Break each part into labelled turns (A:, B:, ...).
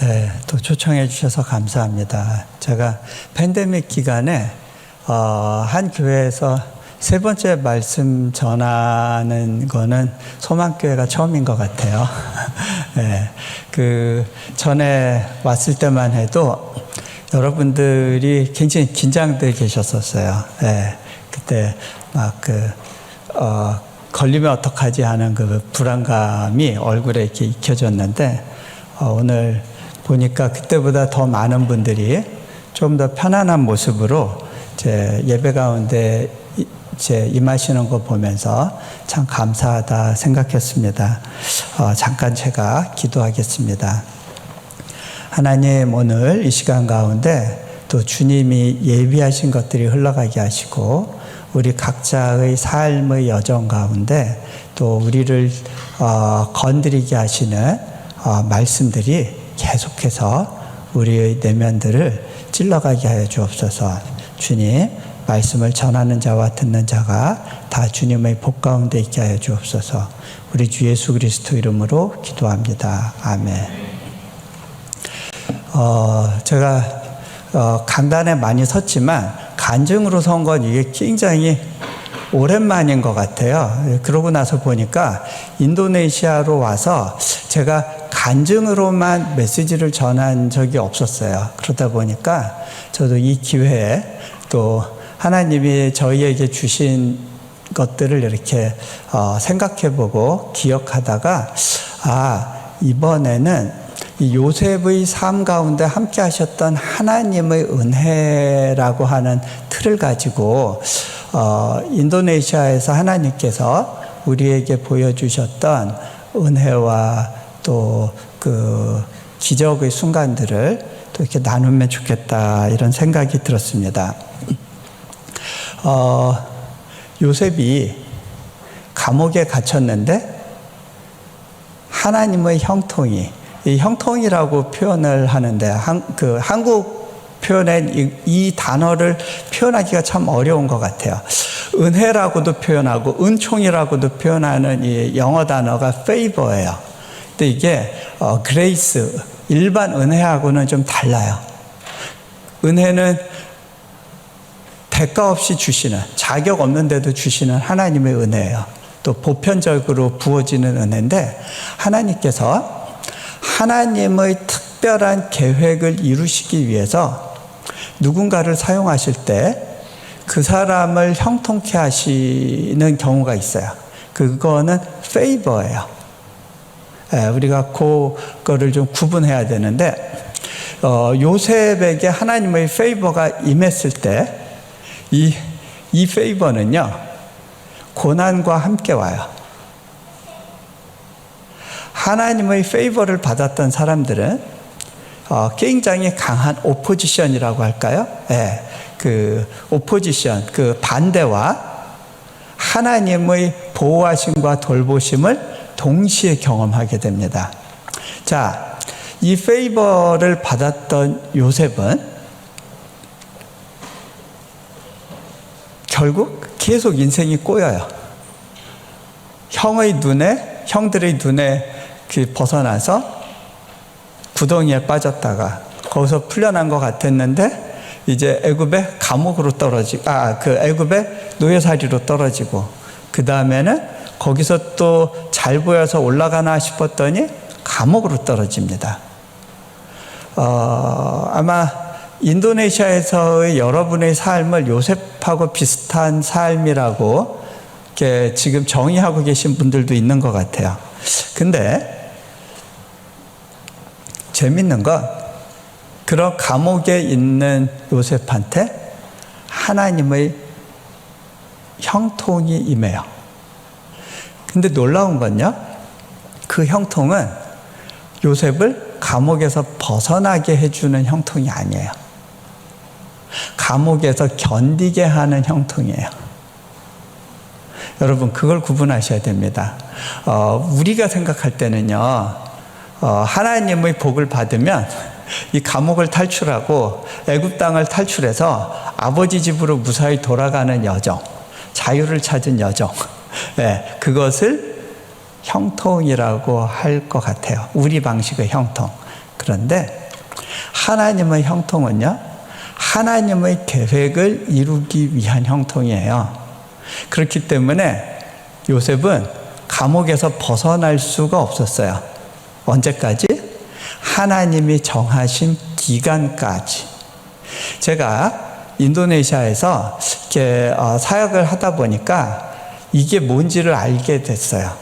A: 네, 또 초청해 주셔서 감사합니다. 제가 팬데믹 기간에 한 교회에서 세 번째 말씀 전하는 거는 소망교회가 처음인 것 같아요. 네, 그 전에 왔을 때만 해도 여러분들이 굉장히 긴장돼 계셨었어요. 네, 그때 막 걸리면 어떡하지 하는 그 불안감이 얼굴에 이렇게 익혀졌는데 오늘 보니까 그때보다 더 많은 분들이 좀 더 편안한 모습으로 제 예배 가운데 임하시는 거 보면서 참 감사하다 생각했습니다. 잠깐 제가 기도하겠습니다. 하나님, 오늘 이 시간 가운데 또 주님이 예비하신 것들이 흘러가게 하시고 우리 각자의 삶의 여정 가운데 또 우리를 건드리게 하시는 말씀들이 계속해서 우리의 내면들을 찔러가게 하여 주옵소서. 주님, 말씀을 전하는 자와 듣는 자가 다 주님의 복 가운데 있게 하여 주옵소서. 우리 주 예수 그리스도 이름으로 기도합니다. 아멘. 제가 강단에 많이 섰지만 간증으로 선 건 이게 굉장히 오랜만인 것 같아요. 그러고 나서 보니까 인도네시아로 와서 제가 간증으로만 메시지를 전한 적이 없었어요. 그러다 보니까 저도 이 기회에 또 하나님이 저희에게 주신 것들을 이렇게 생각해보고 기억하다가 이번에는 이 요셉의 삶 가운데 함께 하셨던 하나님의 은혜라고 하는 틀을 가지고 인도네시아에서 하나님께서 우리에게 보여주셨던 은혜와 또 그 기적의 순간들을 또 이렇게 나누면 좋겠다 이런 생각이 들었습니다. 요셉이 감옥에 갇혔는데 하나님의 형통이, 이 형통이라고 표현을 하는데 한국 표현엔 이 단어를 표현하기가 참 어려운 것 같아요. 은혜라고도 표현하고 은총이라고도 표현하는 이 영어 단어가 favor예요. 근데 이게 grace, 일반 은혜하고는 좀 달라요. 은혜는 대가 없이 주시는, 자격 없는데도 주시는 하나님의 은혜예요. 또 보편적으로 부어지는 은혜인데 하나님께서 하나님의 특별한 계획을 이루시기 위해서 누군가를 사용하실 때 그 사람을 형통케 하시는 경우가 있어요. 그거는 favor예요. 우리가 그거를 좀 구분해야 되는데 요셉에게 하나님의 favor가 임했을 때 이 favor는요 고난과 함께 와요. 하나님의 favor를 받았던 사람들은 굉장히 강한 오포지션이라고 할까요? 그 오포지션, 그 반대와 하나님의 보호하심과 돌보심을 동시에 경험하게 됩니다. 자, 이 페이버를 받았던 요셉은 결국 계속 인생이 꼬여요. 형들의 눈에 벗어나서 구덩이에 빠졌다가 거기서 풀려난 것 같았는데 이제 애굽의 감옥으로 애굽의 노예살이로 떨어지고 그 다음에는 거기서 또 잘 보여서 올라가나 싶었더니 감옥으로 떨어집니다. 아마 인도네시아에서의 여러분의 삶을 요셉하고 비슷한 삶이라고 이렇게 지금 정의하고 계신 분들도 있는 것 같아요. 근데 재밌는 건 그런 감옥에 있는 요셉한테 하나님의 형통이 임해요. 근데 놀라운 건요, 그 형통은 요셉을 감옥에서 벗어나게 해주는 형통이 아니에요. 감옥에서 견디게 하는 형통이에요. 여러분, 그걸 구분하셔야 됩니다. 우리가 생각할 때는요, 하나님의 복을 받으면 이 감옥을 탈출하고 애굽 땅을 탈출해서 아버지 집으로 무사히 돌아가는 여정, 자유를 찾은 여정, 그것을 형통이라고 할 것 같아요. 우리 방식의 형통. 그런데 하나님의 형통은요, 하나님의 계획을 이루기 위한 형통이에요. 그렇기 때문에 요셉은 감옥에서 벗어날 수가 없었어요. 언제까지? 하나님이 정하신 기간까지. 제가 인도네시아에서 이렇게 사역을 하다 보니까 이게 뭔지를 알게 됐어요.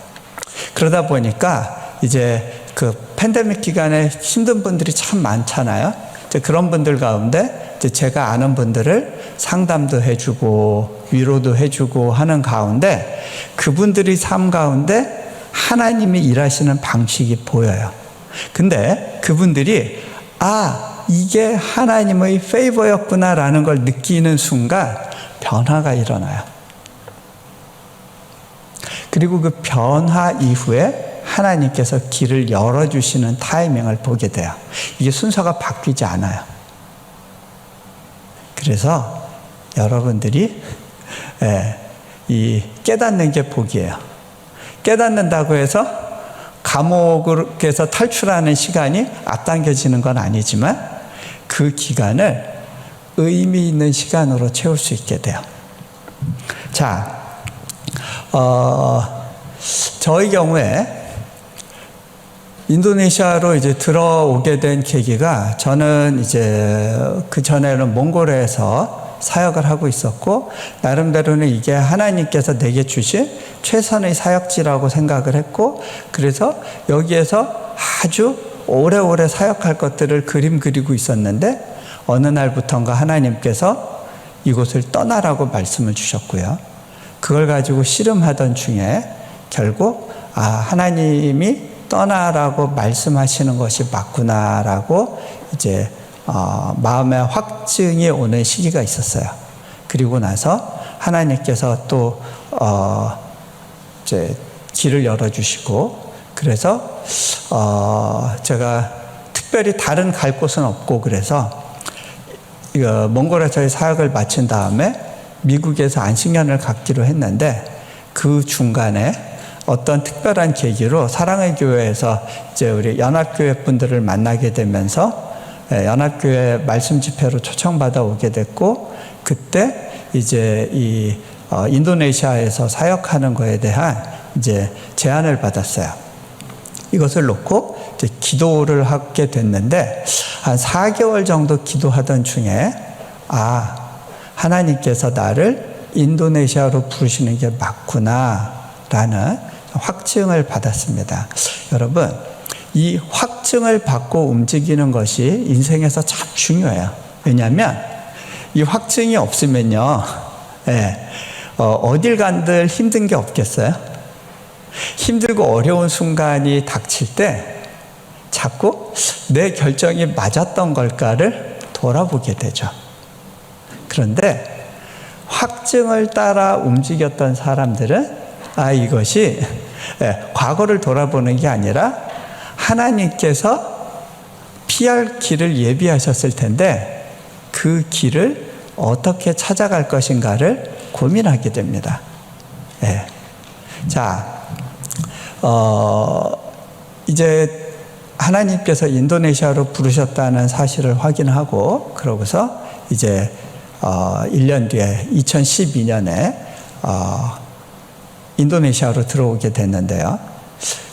A: 그러다 보니까 이제 그 팬데믹 기간에 힘든 분들이 참 많잖아요. 이제 그런 분들 가운데 이제 제가 아는 분들을 상담도 해주고 위로도 해주고 하는 가운데 그분들의 삶 가운데 하나님이 일하시는 방식이 보여요. 근데 그분들이 이게 하나님의 페이버였구나라는 걸 느끼는 순간 변화가 일어나요. 그리고 그 변화 이후에 하나님께서 길을 열어주시는 타이밍을 보게 돼요. 이게 순서가 바뀌지 않아요. 그래서 여러분들이 이 깨닫는 게 복이에요. 깨닫는다고 해서 감옥에서 탈출하는 시간이 앞당겨지는 건 아니지만 그 기간을 의미 있는 시간으로 채울 수 있게 돼요. 자, 저의 경우에 인도네시아로 이제 들어오게 된 계기가, 저는 이제 그 전에는 몽골에서 사역을 하고 있었고, 나름대로는 이게 하나님께서 내게 주신 최선의 사역지라고 생각을 했고, 그래서 여기에서 아주 오래오래 사역할 것들을 그림 그리고 있었는데, 어느 날부터인가 하나님께서 이곳을 떠나라고 말씀을 주셨고요. 그걸 가지고 씨름하던 중에 결국 하나님이 떠나라고 말씀하시는 것이 맞구나라고 이제 마음의 확증이 오는 시기가 있었어요. 그리고 나서 하나님께서 또 이제 길을 열어주시고, 그래서 제가 특별히 다른 갈 곳은 없고, 그래서 몽골에서의 사역을 마친 다음에 미국에서 안식년을 갖기로 했는데, 그 중간에 어떤 특별한 계기로 사랑의 교회에서 이제 우리 연합교회 분들을 만나게 되면서 연합교회 말씀 집회로 초청받아 오게 됐고, 그때 이제 이 인도네시아에서 사역하는 거에 대한 이제 제안을 받았어요. 이것을 놓고 이제 기도를 하게 됐는데, 한 4개월 정도 기도하던 중에 하나님께서 나를 인도네시아로 부르시는 게 맞구나라는 확증을 받았습니다. 여러분, 이 확증을 받고 움직이는 것이 인생에서 참 중요해요. 왜냐하면 이 확증이 없으면요, 어딜 간들 힘든 게 없겠어요? 힘들고 어려운 순간이 닥칠 때 자꾸 내 결정이 맞았던 걸까를 돌아보게 되죠. 그런데 확증을 따라 움직였던 사람들은 이것이 과거를 돌아보는 게 아니라 하나님께서 피할 길을 예비하셨을 텐데 그 길을 어떻게 찾아갈 것인가를 고민하게 됩니다. 자, 이제 하나님께서 인도네시아로 부르셨다는 사실을 확인하고, 그러고서 이제 1년 뒤에 2012년에 인도네시아로 들어오게 됐는데요.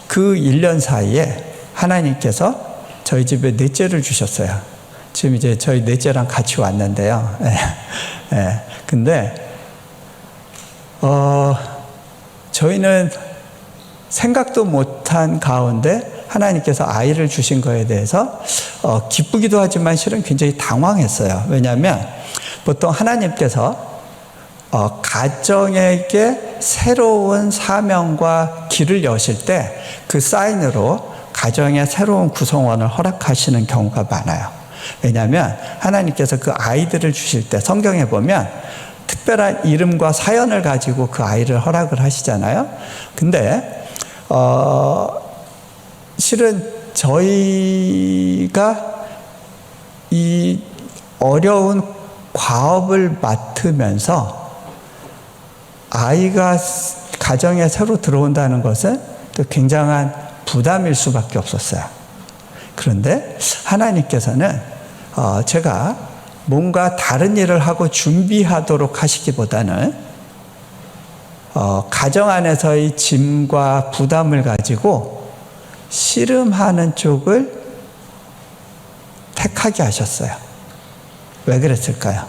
A: 그 1년 사이에 하나님께서 저희 집에 넷째를 주셨어요. 지금 이제 저희 넷째랑 같이 왔는데요. 근데 저희는 생각도 못한 가운데 하나님께서 아이를 주신 거에 대해서 기쁘기도 하지만 실은 굉장히 당황했어요. 왜냐하면 보통 하나님께서 가정에게 새로운 사명과 길을 여실 때 그 사인으로 가정의 새로운 구성원을 허락하시는 경우가 많아요. 왜냐하면 하나님께서 그 아이들을 주실 때 성경에 보면 특별한 이름과 사연을 가지고 그 아이를 허락을 하시잖아요. 근데 실은 저희가 이 어려운 과업을 맡으면서 아이가 가정에 새로 들어온다는 것은 또 굉장한 부담일 수밖에 없었어요. 그런데 하나님께서는 제가 뭔가 다른 일을 하고 준비하도록 하시기보다는 가정 안에서의 짐과 부담을 가지고 씨름하는 쪽을 택하게 하셨어요. 왜 그랬을까요?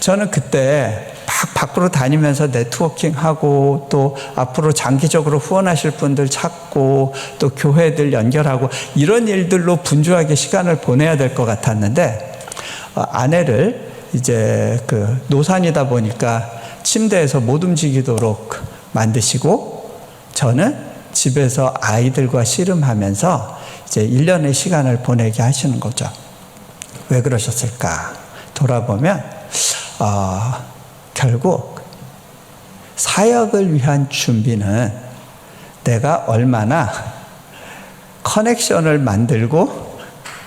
A: 저는 그때 막 밖으로 다니면서 네트워킹하고 또 앞으로 장기적으로 후원하실 분들 찾고 또 교회들 연결하고 이런 일들로 분주하게 시간을 보내야 될 것 같았는데 아내를 이제 그 노산이다 보니까 침대에서 못 움직이도록 만드시고 저는 집에서 아이들과 씨름하면서 이제 1년의 시간을 보내게 하시는 거죠. 왜 그러셨을까? 돌아보면 결국 사역을 위한 준비는 내가 얼마나 커넥션을 만들고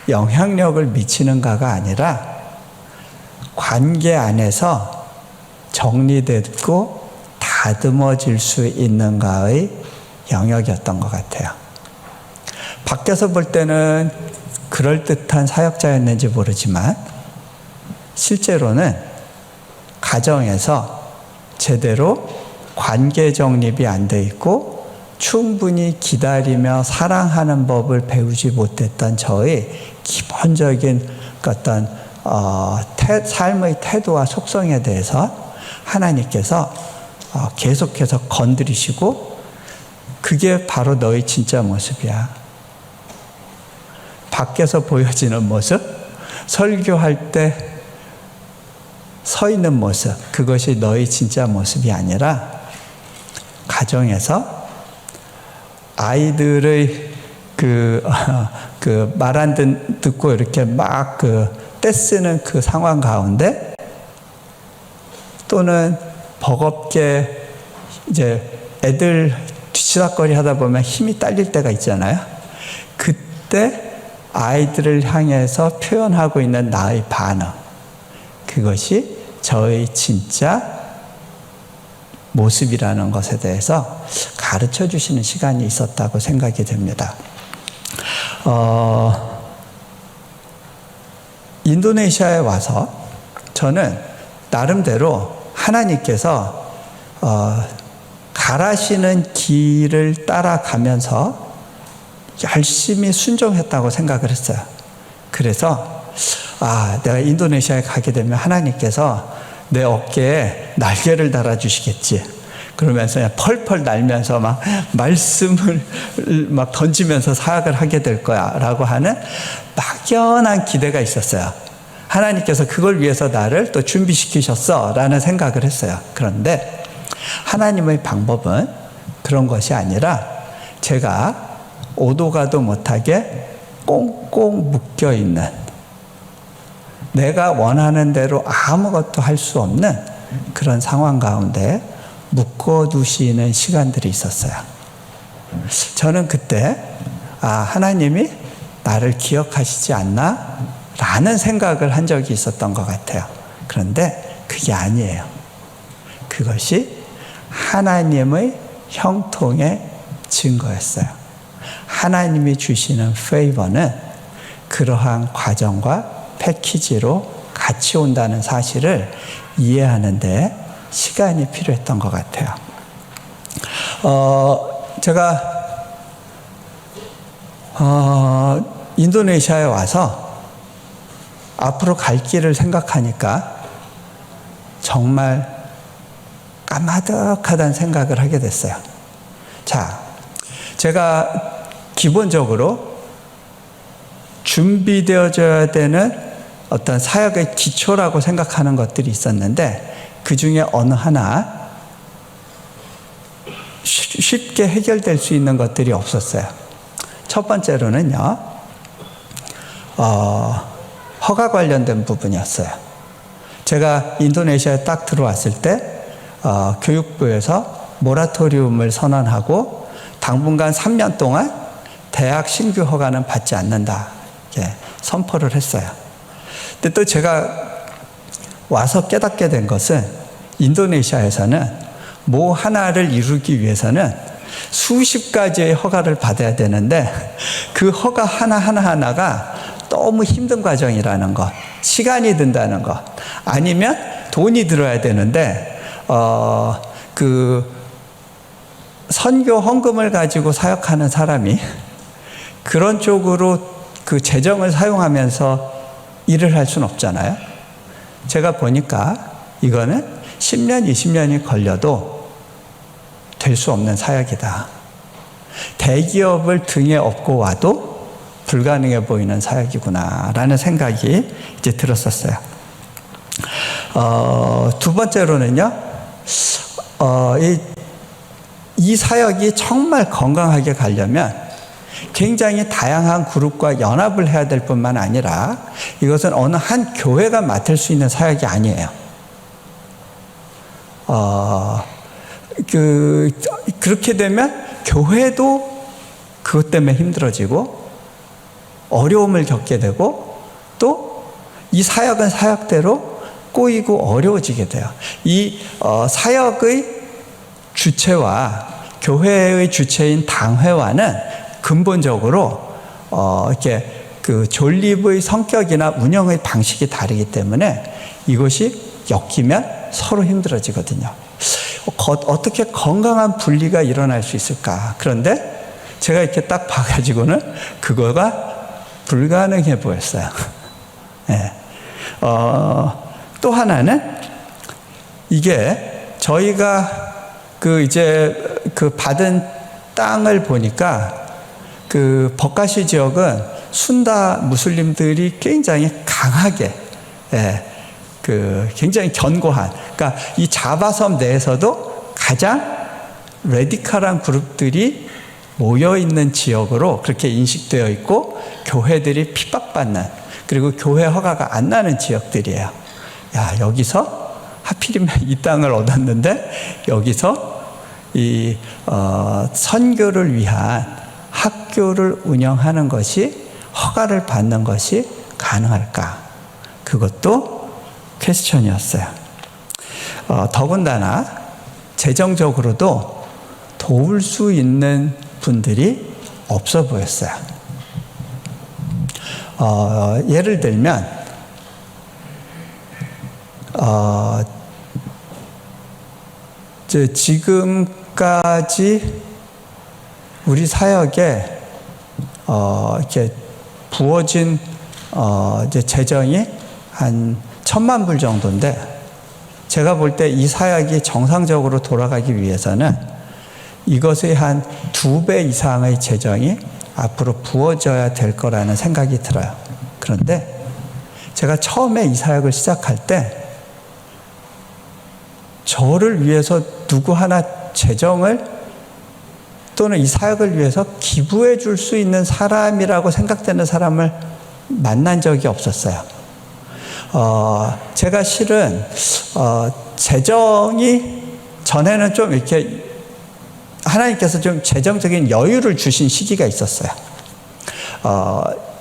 A: 영향력을 미치는가가 아니라 관계 안에서 정리되고 다듬어질 수 있는가의 영역이었던 것 같아요. 밖에서 볼 때는 그럴듯한 사역자였는지 모르지만 실제로는 가정에서 제대로 관계 정립이 안 돼 있고 충분히 기다리며 사랑하는 법을 배우지 못했던 저의 기본적인 어떤 삶의 태도와 속성에 대해서 하나님께서 계속해서 건드리시고 그게 바로 너의 진짜 모습이야. 밖에서 보여지는 모습, 설교할 때 서 있는 모습, 그것이 너의 진짜 모습이 아니라 가정에서 아이들의 그 말 안 듣고 이렇게 막 떼쓰는 그 상황 가운데 또는 버겁게 이제 애들 뒤치다거리 하다 보면 힘이 딸릴 때가 있잖아요. 그때 아이들을 향해서 표현하고 있는 나의 반응, 그것이 저의 진짜 모습이라는 것에 대해서 가르쳐 주시는 시간이 있었다고 생각이 됩니다. 인도네시아에 와서 저는 나름대로 하나님께서 가라시는 길을 따라가면서 열심히 순종했다고 생각을 했어요. 그래서 내가 인도네시아에 가게 되면 하나님께서 내 어깨에 날개를 달아주시겠지. 그러면서 그냥 펄펄 날면서 막 말씀을 막 던지면서 사역을 하게 될 거야 라고 하는 막연한 기대가 있었어요. 하나님께서 그걸 위해서 나를 또 준비시키셨어 라는 생각을 했어요. 그런데 하나님의 방법은 그런 것이 아니라 제가 오도 가도 못하게 꽁꽁 묶여있는, 내가 원하는 대로 아무것도 할 수 없는 그런 상황 가운데 묶어두시는 시간들이 있었어요. 저는 그때 하나님이 나를 기억하시지 않나? 라는 생각을 한 적이 있었던 것 같아요. 그런데 그게 아니에요. 그것이 하나님의 형통의 증거였어요. 하나님이 주시는 페이버는 그러한 과정과 패키지로 같이 온다는 사실을 이해하는데 시간이 필요했던 것 같아요. 제가 인도네시아에 와서 앞으로 갈 길을 생각하니까 정말 까마득하다는 생각을 하게 됐어요. 자, 제가 기본적으로 준비되어져야 되는 어떤 사역의 기초라고 생각하는 것들이 있었는데 그 중에 어느 하나 쉽게 해결될 수 있는 것들이 없었어요. 첫 번째로는요, 허가 관련된 부분이었어요. 제가 인도네시아에 딱 들어왔을 때 교육부에서 모라토리움을 선언하고 당분간 3년 동안 대학 신규 허가는 받지 않는다 이렇게 선포를 했어요. 근데 또 제가 와서 깨닫게 된 것은 인도네시아에서는 뭐 하나를 이루기 위해서는 수십 가지의 허가를 받아야 되는데 그 허가 하나가 너무 힘든 과정이라는 것, 시간이 든다는 것, 아니면 돈이 들어야 되는데 그 선교 헌금을 가지고 사역하는 사람이 그런 쪽으로 그 재정을 사용하면서 일을 할 수는 없잖아요. 제가 보니까 이거는 10년, 20년이 걸려도 될 수 없는 사역이다. 대기업을 등에 업고 와도 불가능해 보이는 사역이구나라는 생각이 이제 들었었어요. 두 번째로는요, 이 사역이 정말 건강하게 가려면 굉장히 다양한 그룹과 연합을 해야 될 뿐만 아니라 이것은 어느 한 교회가 맡을 수 있는 사역이 아니에요. 그렇게 되면 교회도 그것 때문에 힘들어지고 어려움을 겪게 되고 또 이 사역은 사역대로 꼬이고 어려워지게 돼요. 이 사역의 주체와 교회의 주체인 당회와는 근본적으로 이렇게 그 존립의 성격이나 운영의 방식이 다르기 때문에 이것이 엮이면 서로 힘들어지거든요. 어떻게 건강한 분리가 일어날 수 있을까? 그런데 제가 이렇게 딱 봐가지고는 그거가 불가능해 보였어요. 네. 또 하나는 이게 저희가 이제 받은 땅을 보니까 그 버카시 지역은 순다 무슬림들이 굉장히 강하게, 굉장히 견고한, 그러니까 이 자바섬 내에서도 가장 레디컬한 그룹들이 모여 있는 지역으로 그렇게 인식되어 있고 교회들이 핍박받는, 그리고 교회 허가가 안 나는 지역들이에요. 야, 여기서 하필이면 이 땅을 얻었는데 여기서 이 선교를 위한 학교를 운영하는 것이, 허가를 받는 것이 가능할까? 그것도 퀘스천이었어요. 더군다나 재정적으로도 도울 수 있는 분들이 없어 보였어요. 예를 들면 지금까지 우리 사역에 이렇게 부어진 이제 재정이 한 1,000만 불 정도인데, 제가 볼 때 이 사역이 정상적으로 돌아가기 위해서는 이것의 한 2배 이상의 재정이 앞으로 부어져야 될 거라는 생각이 들어요. 그런데 제가 처음에 이 사역을 시작할 때 저를 위해서 누구 하나 재정을 또는 이 사역을 위해서 기부해 줄 수 있는 사람이라고 생각되는 사람을 만난 적이 없었어요. 제가 실은 재정이 전에는 좀 이렇게 하나님께서 좀 재정적인 여유를 주신 시기가 있었어요.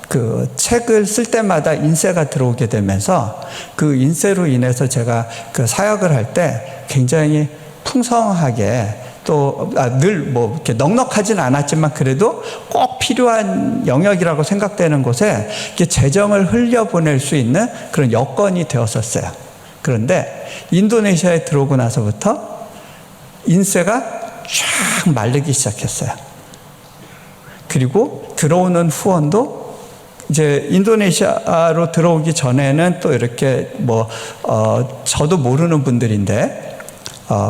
A: 그 책을 쓸 때마다 인세가 들어오게 되면서 그 인세로 인해서 제가 그 사역을 할 때 굉장히 풍성하게, 또 늘 뭐 이렇게 넉넉하진 않았지만 그래도 꼭 필요한 영역이라고 생각되는 곳에 이렇게 재정을 흘려보낼 수 있는 그런 여건이 되었었어요. 그런데 인도네시아에 들어오고 나서부터 인세가 쫙 마르기 시작했어요. 그리고 들어오는 후원도 이제 인도네시아로 들어오기 전에는 또 이렇게 저도 모르는 분들인데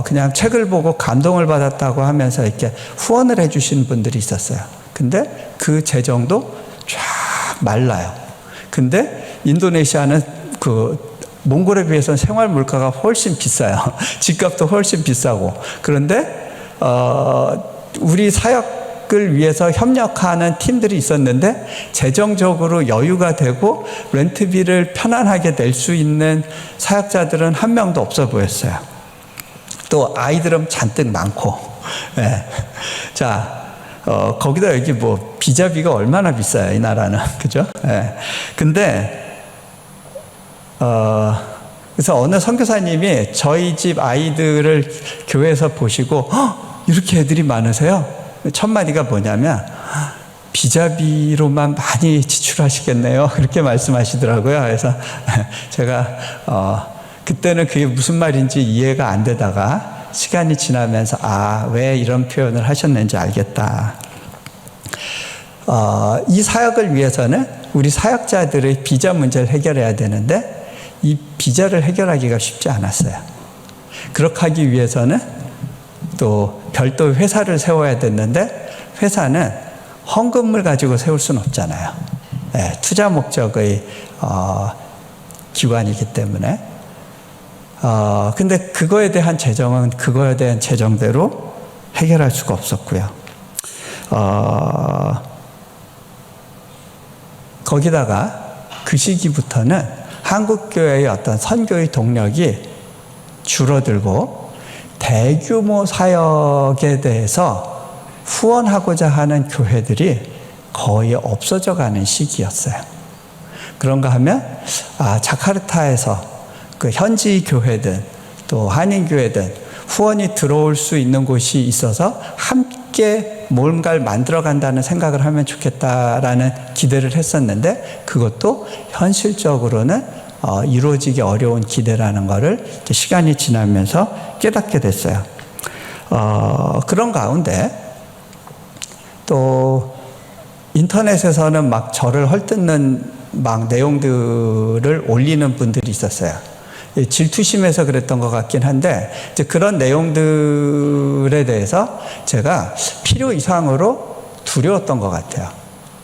A: 그냥 책을 보고 감동을 받았다고 하면서 이렇게 후원을 해주시는 분들이 있었어요. 근데 그 재정도 쫙 말라요. 근데 인도네시아는 몽골에 비해서는 생활 물가가 훨씬 비싸요. 집값도 훨씬 비싸고. 그런데 우리 사역을 위해서 협력하는 팀들이 있었는데 재정적으로 여유가 되고 렌트비를 편안하게 낼 수 있는 사역자들은 한 명도 없어 보였어요. 또 아이들은 잔뜩 많고. 네. 자, 거기다 여기 비자비가 얼마나 비싸요, 이 나라는. 그죠? 네. 근데 그래서 어느 선교사님이 저희 집 아이들을 교회에서 보시고 이렇게 애들이 많으세요? 첫 마디가 뭐냐면 비자비로만 많이 지출하시겠네요. 그렇게 말씀하시더라고요. 그래서 제가 그때는 그게 무슨 말인지 이해가 안 되다가 시간이 지나면서 왜 이런 표현을 하셨는지 알겠다. 이 사역을 위해서는 우리 사역자들의 비자 문제를 해결해야 되는데 이 비자를 해결하기가 쉽지 않았어요. 그렇게 하기 위해서는 또 별도 회사를 세워야 됐는데 회사는 헌금을 가지고 세울 수는 없잖아요. 투자 목적의 기관이기 때문에. 근데 그거에 대한 재정은 그거에 대한 재정대로 해결할 수가 없었고요. 거기다가 그 시기부터는 한국교회의 어떤 선교의 동력이 줄어들고 대규모 사역에 대해서 후원하고자 하는 교회들이 거의 없어져 가는 시기였어요. 그런가 하면 자카르타에서 그 현지 교회든 또 한인교회든 후원이 들어올 수 있는 곳이 있어서 함께 뭔가를 만들어 간다는 생각을 하면 좋겠다라는 기대를 했었는데 그것도 현실적으로는 이루어지기 어려운 기대라는 것을 시간이 지나면서 깨닫게 됐어요. 그런 가운데 또 인터넷에서는 막 저를 헐뜯는 막 내용들을 올리는 분들이 있었어요. 질투심에서 그랬던 것 같긴 한데 이제 그런 내용들에 대해서 제가 필요 이상으로 두려웠던 것 같아요.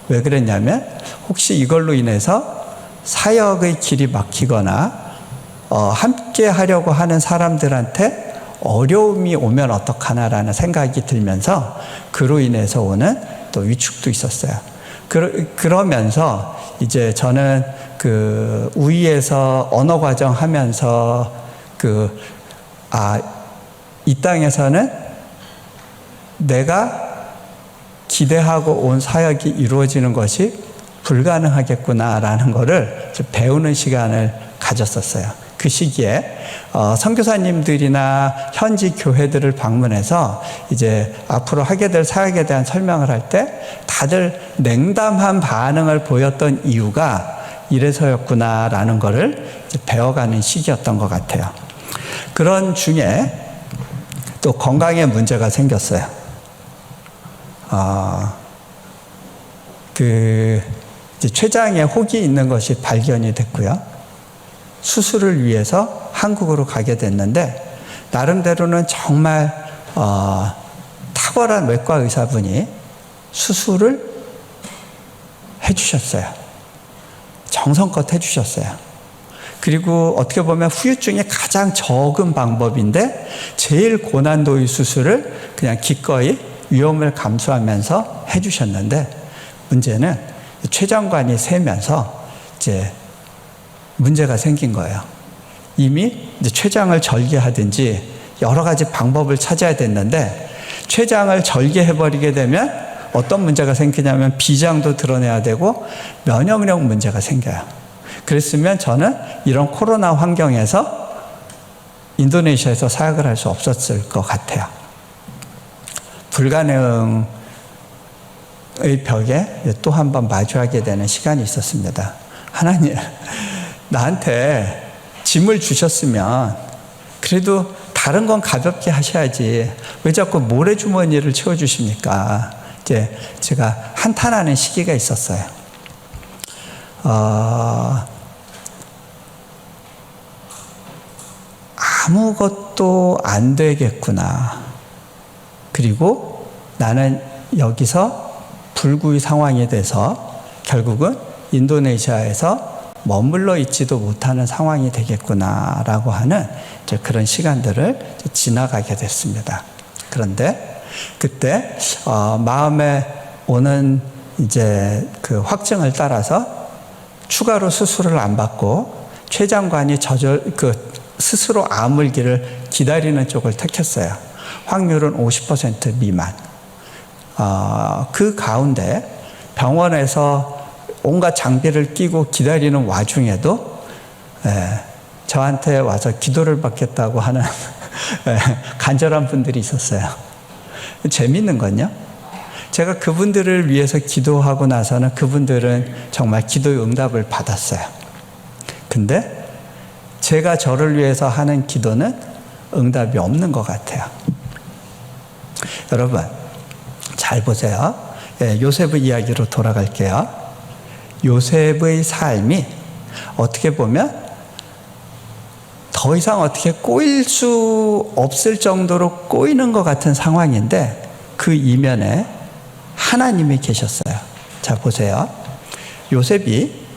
A: 왜 그랬냐면 혹시 이걸로 인해서 사역의 길이 막히거나 함께 하려고 하는 사람들한테 어려움이 오면 어떡하나라는 생각이 들면서 그로 인해서 오는 또 위축도 있었어요. 그러면서 이제 저는 그 우이에서 언어 과정 하면서 이 땅에서는 내가 기대하고 온 사역이 이루어지는 것이 불가능하겠구나라는 것을 배우는 시간을 가졌었어요. 그 시기에 선교사님들이나 현지 교회들을 방문해서 이제 앞으로 하게 될 사역에 대한 설명을 할 때 다들 냉담한 반응을 보였던 이유가 이래서였구나라는 것을 이제 배워가는 시기였던 것 같아요. 그런 중에 또 건강에 문제가 생겼어요. 이제 췌장에 혹이 있는 것이 발견이 됐고요. 수술을 위해서 한국으로 가게 됐는데 나름대로는 정말 탁월한 외과 의사분이 수술을 해주셨어요. 정성껏 해주셨어요. 그리고 어떻게 보면 후유증이 가장 적은 방법인데 제일 고난도의 수술을 그냥 기꺼이 위험을 감수하면서 해주셨는데 문제는 췌장관이 새면서 이제 문제가 생긴 거예요. 이미 이제 췌장을 절개하든지 여러 가지 방법을 찾아야 됐는데 췌장을 절개해버리게 되면 어떤 문제가 생기냐면 비장도 드러내야 되고 면역력 문제가 생겨요. 그랬으면 저는 이런 코로나 환경에서 인도네시아에서 사역을 할 수 없었을 것 같아요. 불가능의 벽에 또 한 번 마주하게 되는 시간이 있었습니다. 하나님, 나한테 짐을 주셨으면 그래도 다른 건 가볍게 하셔야지 왜 자꾸 모래주머니를 채워주십니까? 이제 제가 한탄하는 시기가 있었어요. 아무것도 안 되겠구나. 그리고 나는 여기서 불구의 상황이 돼서 결국은 인도네시아에서 머물러 있지도 못하는 상황이 되겠구나라고 하는 이제 그런 시간들을 지나가게 됐습니다. 그런데 그때 마음에 오는 이제 그 확증을 따라서 추가로 수술을 안 받고 췌장관이 스스로 아물기를 기다리는 쪽을 택했어요. 확률은 50% 미만. 그 가운데 병원에서 온갖 장비를 끼고 기다리는 와중에도 저한테 와서 기도를 받겠다고 하는 간절한 분들이 있었어요. 재밌는 건요. 제가 그분들을 위해서 기도하고 나서는 그분들은 정말 기도의 응답을 받았어요. 근데 제가 저를 위해서 하는 기도는 응답이 없는 것 같아요. 여러분, 잘 보세요. 요셉의 이야기로 돌아갈게요. 요셉의 삶이 어떻게 보면 더 이상 어떻게 꼬일 수 없을 정도로 꼬이는 것 같은 상황인데 그 이면에 하나님이 계셨어요. 자, 보세요. 요셉이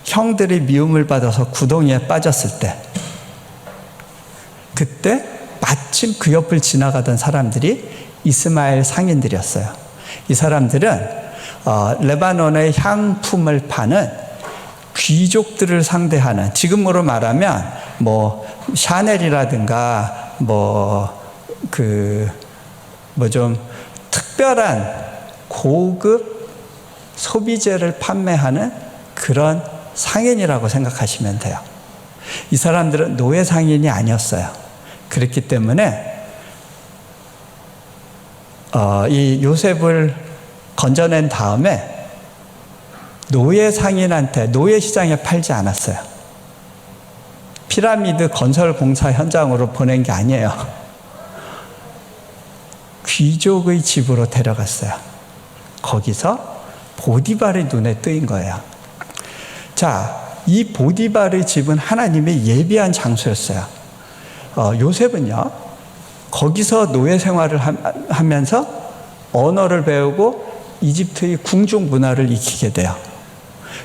A: 형들의 미움을 받아서 구덩이에 빠졌을 때, 그때 마침 그 옆을 지나가던 사람들이 이스마엘 상인들이었어요. 이 사람들은 레바논의 향품을 파는 귀족들을 상대하는, 지금으로 말하면 뭐 샤넬이라든가 좀 특별한 고급 소비재를 판매하는 그런 상인이라고 생각하시면 돼요. 이 사람들은 노예 상인이 아니었어요. 그렇기 때문에 이 요셉을 건져낸 다음에 노예 상인한테 노예 시장에 팔지 않았어요. 피라미드 건설 공사 현장으로 보낸 게 아니에요. 귀족의 집으로 데려갔어요. 거기서 보디발의 눈에 뜨인 거예요. 자, 이 보디발의 집은 하나님의 예비한 장소였어요. 요셉은요, 거기서 노예 생활을 하면서 언어를 배우고 이집트의 궁중 문화를 익히게 돼요.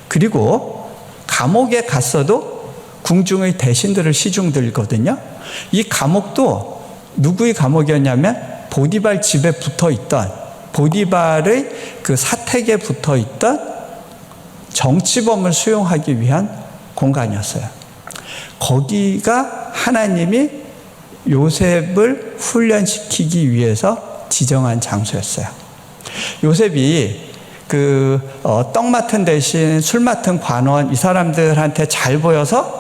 A: 그리고 감옥에 갔어도 궁중의 대신들을 시중들거든요. 이 감옥도 누구의 감옥이었냐면 보디발 집에 붙어 있던, 보디발의 그 사택에 붙어 있던 정치범을 수용하기 위한 공간이었어요. 거기가 하나님이 요셉을 훈련시키기 위해서 지정한 장소였어요. 요셉이 떡 맡은 대신 술 맡은 관원, 이 사람들한테 잘 보여서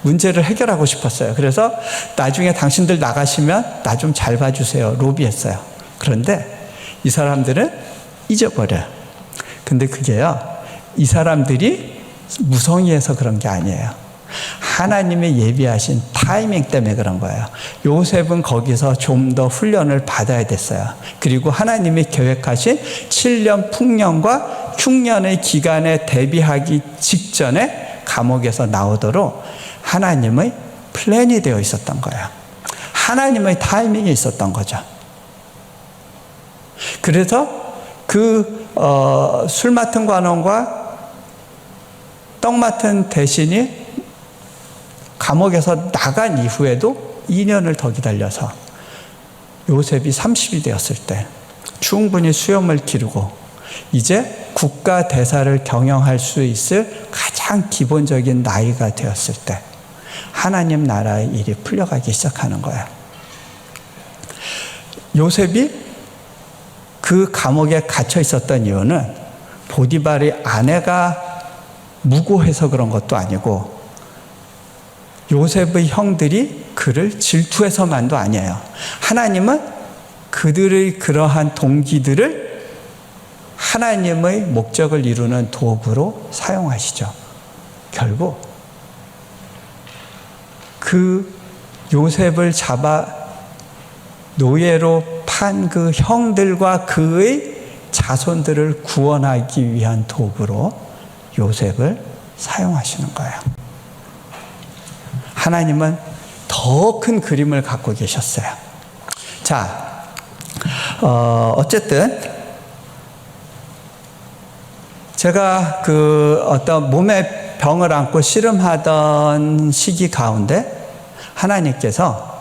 A: 문제를 해결하고 싶었어요. 그래서 나중에 당신들 나가시면 나 좀 잘 봐주세요. 로비했어요. 그런데 이 사람들은 잊어버려요. 근데 그게요, 이 사람들이 무성의해서 그런 게 아니에요. 하나님의 예비하신 타이밍 때문에 그런 거예요. 요셉은 거기서 좀 더 훈련을 받아야 됐어요. 그리고 하나님이 계획하신 7년 풍년과 흉년의 기간에 대비하기 직전에 감옥에서 나오도록 하나님의 플랜이 되어 있었던 거예요. 하나님의 타이밍이 있었던 거죠. 그래서 술 맡은 관원과 떡 맡은 대신이 감옥에서 나간 이후에도 2년을 더 기다려서 요셉이 30이 되었을 때 충분히 수염을 기르고 이제 국가 대사를 경영할 수 있을 가장 기본적인 나이가 되었을 때 하나님 나라의 일이 풀려가기 시작하는 거예요. 요셉이 그 감옥에 갇혀 있었던 이유는 보디발의 아내가 무고해서 그런 것도 아니고 요셉의 형들이 그를 질투해서만도 아니에요. 하나님은 그들의 그러한 동기들을 하나님의 목적을 이루는 도구로 사용하시죠. 결국 그 요셉을 잡아 노예로 판 그 형들과 그의 자손들을 구원하기 위한 도구로 요셉을 사용하시는 거예요. 하나님은 더 큰 그림을 갖고 계셨어요. 자, 어쨌든 제가 어떤 몸에 병을 안고 씨름하던 시기 가운데 하나님께서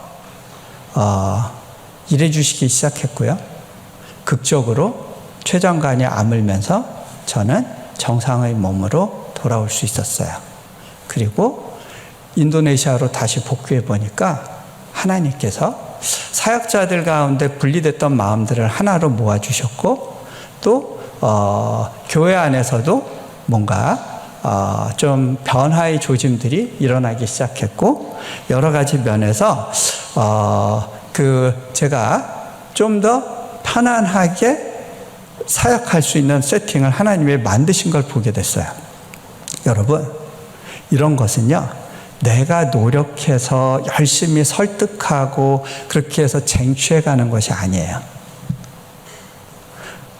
A: 일해주시기 시작했고요. 극적으로 췌장관이 아물면서 저는 정상의 몸으로 돌아올 수 있었어요. 그리고 인도네시아로 다시 복귀해 보니까 하나님께서 사역자들 가운데 분리됐던 마음들을 하나로 모아주셨고 또 교회 안에서도 뭔가 좀 변화의 조짐들이 일어나기 시작했고 여러 가지 면에서 제가 좀 더 편안하게 사역할 수 있는 세팅을 하나님이 만드신 걸 보게 됐어요. 여러분, 이런 것은요, 내가 노력해서 열심히 설득하고 그렇게 해서 쟁취해가는 것이 아니에요.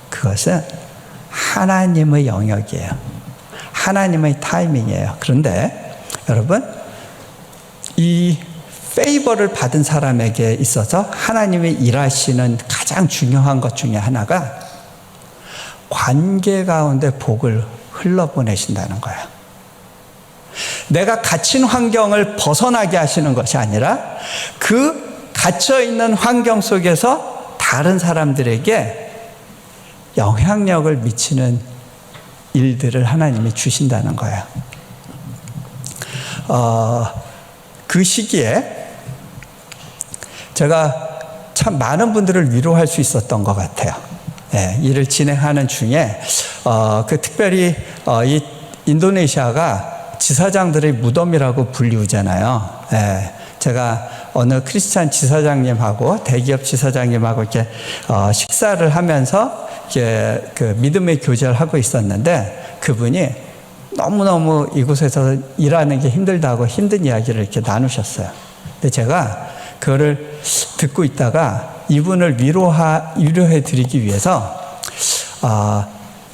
A: 그것은 하나님의 영역이에요. 하나님의 타이밍이에요. 그런데 여러분, 이 페이버를 받은 사람에게 있어서 하나님이 일하시는 가장 중요한 것 중에 하나가 관계 가운데 복을 흘러보내신다는 거예요. 내가 갇힌 환경을 벗어나게 하시는 것이 아니라 그 갇혀있는 환경 속에서 다른 사람들에게 영향력을 미치는 일들을 하나님이 주신다는 거예요. 그 시기에 제가 참 많은 분들을 위로할 수 있었던 것 같아요. 예, 일을 진행하는 중에 특별히 이 인도네시아가 지사장들의 무덤이라고 불리우잖아요. 예, 제가 어느 크리스찬 지사장님하고 대기업 지사장님하고 이렇게 식사를 하면서 이렇게 그 믿음의 교제를 하고 있었는데 그분이 너무너무 이곳에서 일하는 게 힘들다고 힘든 이야기를 이렇게 나누셨어요. 근데 제가 그거를 듣고 있다가 이분을 위로해 드리기 위해서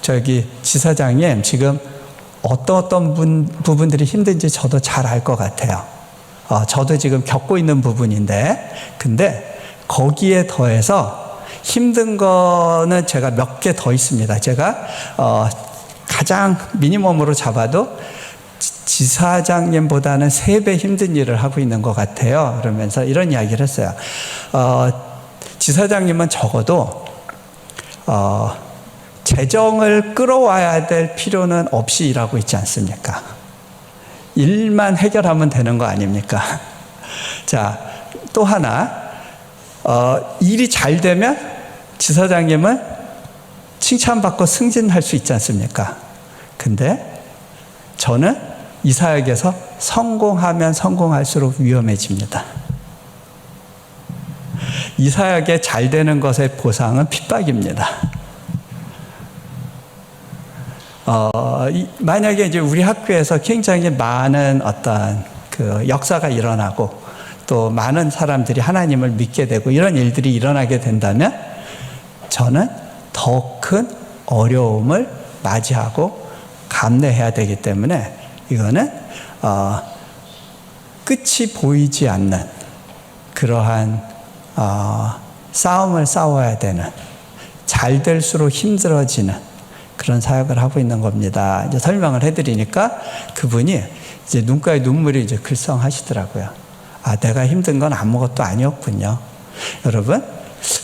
A: 저기 지사장님 지금 어떤 부분들이 힘든지 저도 잘 알 것 같아요. 저도 지금 겪고 있는 부분인데 근데 거기에 더해서 힘든 거는 제가 몇 개 더 있습니다. 제가 가장 미니멈으로 잡아도 지사장님보다는 3배 힘든 일을 하고 있는 것 같아요. 그러면서 이런 이야기를 했어요. 지사장님은 적어도 재정을 끌어와야 될 필요는 없이 일하고 있지 않습니까? 일만 해결하면 되는 거 아닙니까? 자, 또 하나 일이 잘 되면 지사장님은 칭찬받고 승진할 수 있지 않습니까? 근데 저는 이 사역에서 성공하면 성공할수록 위험해집니다. 이 사역에 잘 되는 것의 보상은 핍박입니다. 만약에 이제 우리 학교에서 굉장히 많은 어떤 그 역사가 일어나고 또 많은 사람들이 하나님을 믿게 되고 이런 일들이 일어나게 된다면 저는 더 큰 어려움을 맞이하고 감내해야 되기 때문에 이거는 끝이 보이지 않는 그러한 싸움을 싸워야 되는 잘 될수록 힘들어지는 그런 사역을 하고 있는 겁니다. 이제 설명을 해드리니까 그분이 이제 눈가에 눈물이 이제 글썽하시더라고요. 내가 힘든 건 아무것도 아니었군요. 여러분,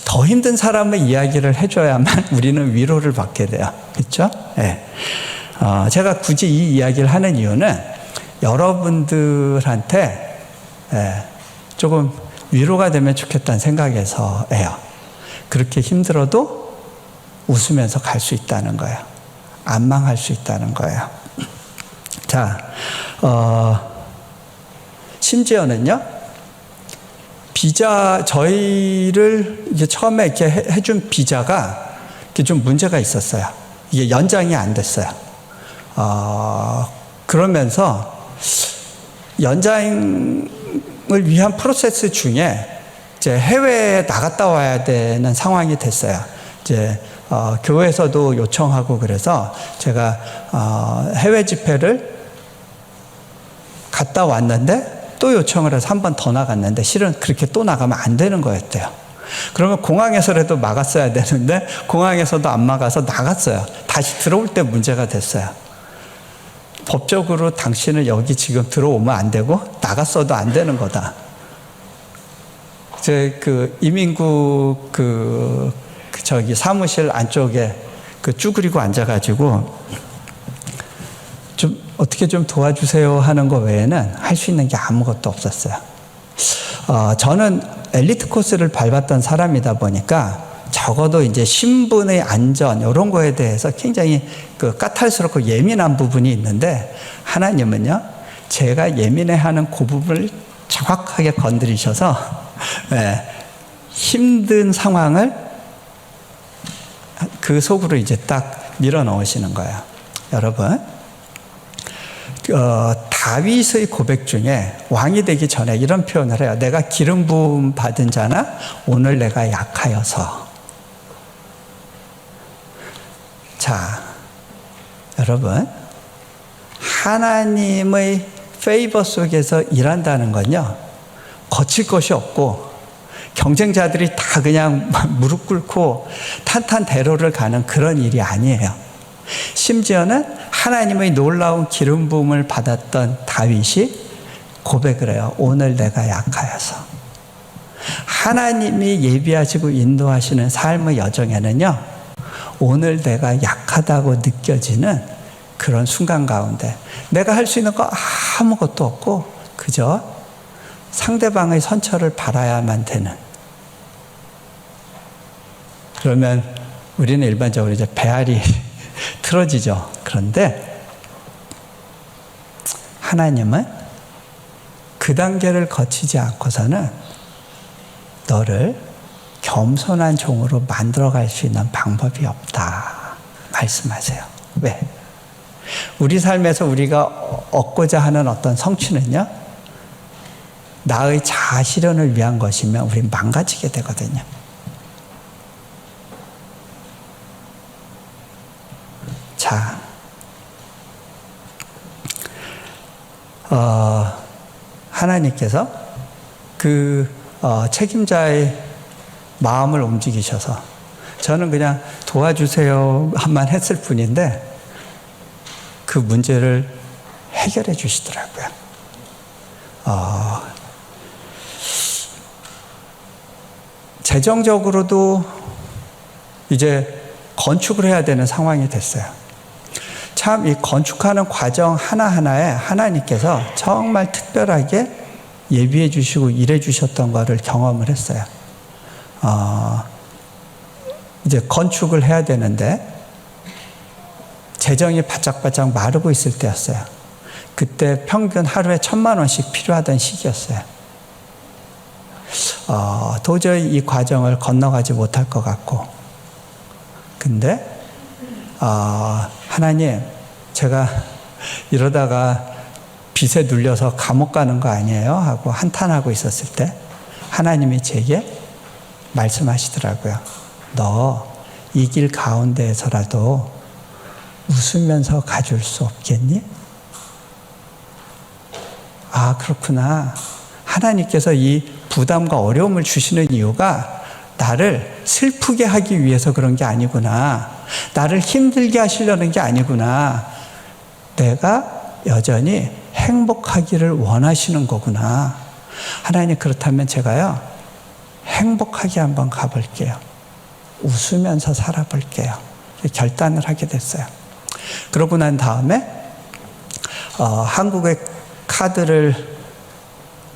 A: 더 힘든 사람의 이야기를 해줘야만 우리는 위로를 받게 돼요. 그렇죠? 네. 제가 굳이 이 이야기를 하는 이유는 여러분들한테 조금 위로가 되면 좋겠다는 생각에서예요. 그렇게 힘들어도 웃으면서 갈 수 있다는 거예요. 안 망할 수 있다는 거예요. 자, 심지어는요, 저희를 이제 처음에 이렇게 해준 비자가 이렇게 좀 문제가 있었어요. 이게 연장이 안 됐어요. 그러면서 연장을 위한 프로세스 중에 이제 해외에 나갔다 와야 되는 상황이 됐어요. 이제 교회에서도 요청하고 그래서 제가 해외 집회를 갔다 왔는데 또 요청을 해서 한 번 더 나갔는데 실은 그렇게 또 나가면 안 되는 거였대요. 그러면 공항에서라도 막았어야 되는데 공항에서도 안 막아서 나갔어요. 다시 들어올 때 문제가 됐어요. 법적으로 당신은 여기 지금 들어오면 안 되고 나갔어도 안 되는 거다. 제 그 이민국 저기 사무실 안쪽에 그 쭈그리고 앉아가지고 좀 어떻게 좀 도와주세요 하는 거 외에는 할 수 있는 게 아무것도 없었어요. 저는 엘리트 코스를 밟았던 사람이다 보니까 적어도 이제 신분의 안전 이런 거에 대해서 굉장히 그 까탈스럽고 예민한 부분이 있는데 하나님은요, 제가 예민해하는 그 부분을 정확하게 건드리셔서 힘든 상황을 그 속으로 이제 딱 밀어 넣으시는 거예요. 여러분, 다윗의 고백 중에 왕이 되기 전에 이런 표현을 해요. 내가 기름 부음 받은 자나 오늘 내가 약하여서. 자, 여러분, 하나님의 페이버 속에서 일한다는 건요, 거칠 것이 없고 경쟁자들이 다 그냥 무릎 꿇고 탄탄대로를 가는 그런 일이 아니에요. 심지어는 하나님의 놀라운 기름 부음을 받았던 다윗이 고백을 해요. 오늘 내가 약하여서. 하나님이 예비하시고 인도하시는 삶의 여정에는요, 오늘 내가 약하다고 느껴지는 그런 순간 가운데 내가 할 수 있는 거 아무것도 없고 그저 상대방의 선처를 바라야만 되는. 그러면 우리는 일반적으로 이제 배알이 틀어지죠. 그런데 하나님은 그 단계를 거치지 않고서는 너를 겸손한 종으로 만들어갈 수 있는 방법이 없다 말씀하세요. 왜? 우리 삶에서 우리가 얻고자 하는 어떤 성취는요, 나의 자아 실현을 위한 것이면 우린 망가지게 되거든요. 자, 하나님께서 그 책임자의 마음을 움직이셔서 저는 그냥 도와주세요만 했을 뿐인데 그 문제를 해결해 주시더라고요. 재정적으로도 이제 건축을 해야 되는 상황이 됐어요. 참 이 건축하는 과정 하나하나에 하나님께서 정말 특별하게 예비해 주시고 일해 주셨던 것을 경험을 했어요. 이제 건축을 해야 되는데 재정이 바짝바짝 마르고 있을 때였어요. 그때 평균 하루에 1,000만 원씩 필요하던 시기였어요. 도저히 이 과정을 건너가지 못할 것 같고, 근데 하나님, 제가 이러다가 빚에 눌려서 감옥 가는 거 아니에요? 하고 한탄하고 있었을 때 하나님이 제게 말씀하시더라고요. 너 이 길 가운데에서라도 웃으면서 가줄 수 없겠니? 아, 그렇구나. 하나님께서 이 부담과 어려움을 주시는 이유가 나를 슬프게 하기 위해서 그런 게 아니구나. 나를 힘들게 하시려는 게 아니구나. 내가 여전히 행복하기를 원하시는 거구나. 하나님, 그렇다면 제가요, 행복하게 한번 가볼게요. 웃으면서 살아볼게요. 결단을 하게 됐어요. 그러고 난 다음에 한국의 카드를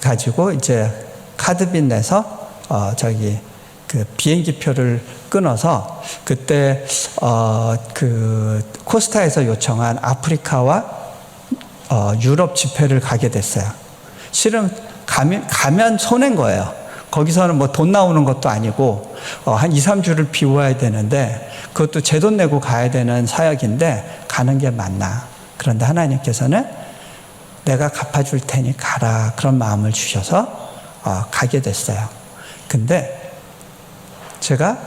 A: 가지고 이제 카드빚 내서 그 비행기표를 끊어서 그때 그 코스타에서 요청한 아프리카와 유럽 집회를 가게 됐어요. 실은 가면 손해인 거예요. 거기서는 뭐 돈 나오는 것도 아니고 한 2, 3주를 비워야 되는데 그것도 제 돈 내고 가야 되는 사역인데 가는 게 맞나. 그런데 하나님께서는 내가 갚아줄 테니 가라, 그런 마음을 주셔서 가게 됐어요. 근데 제가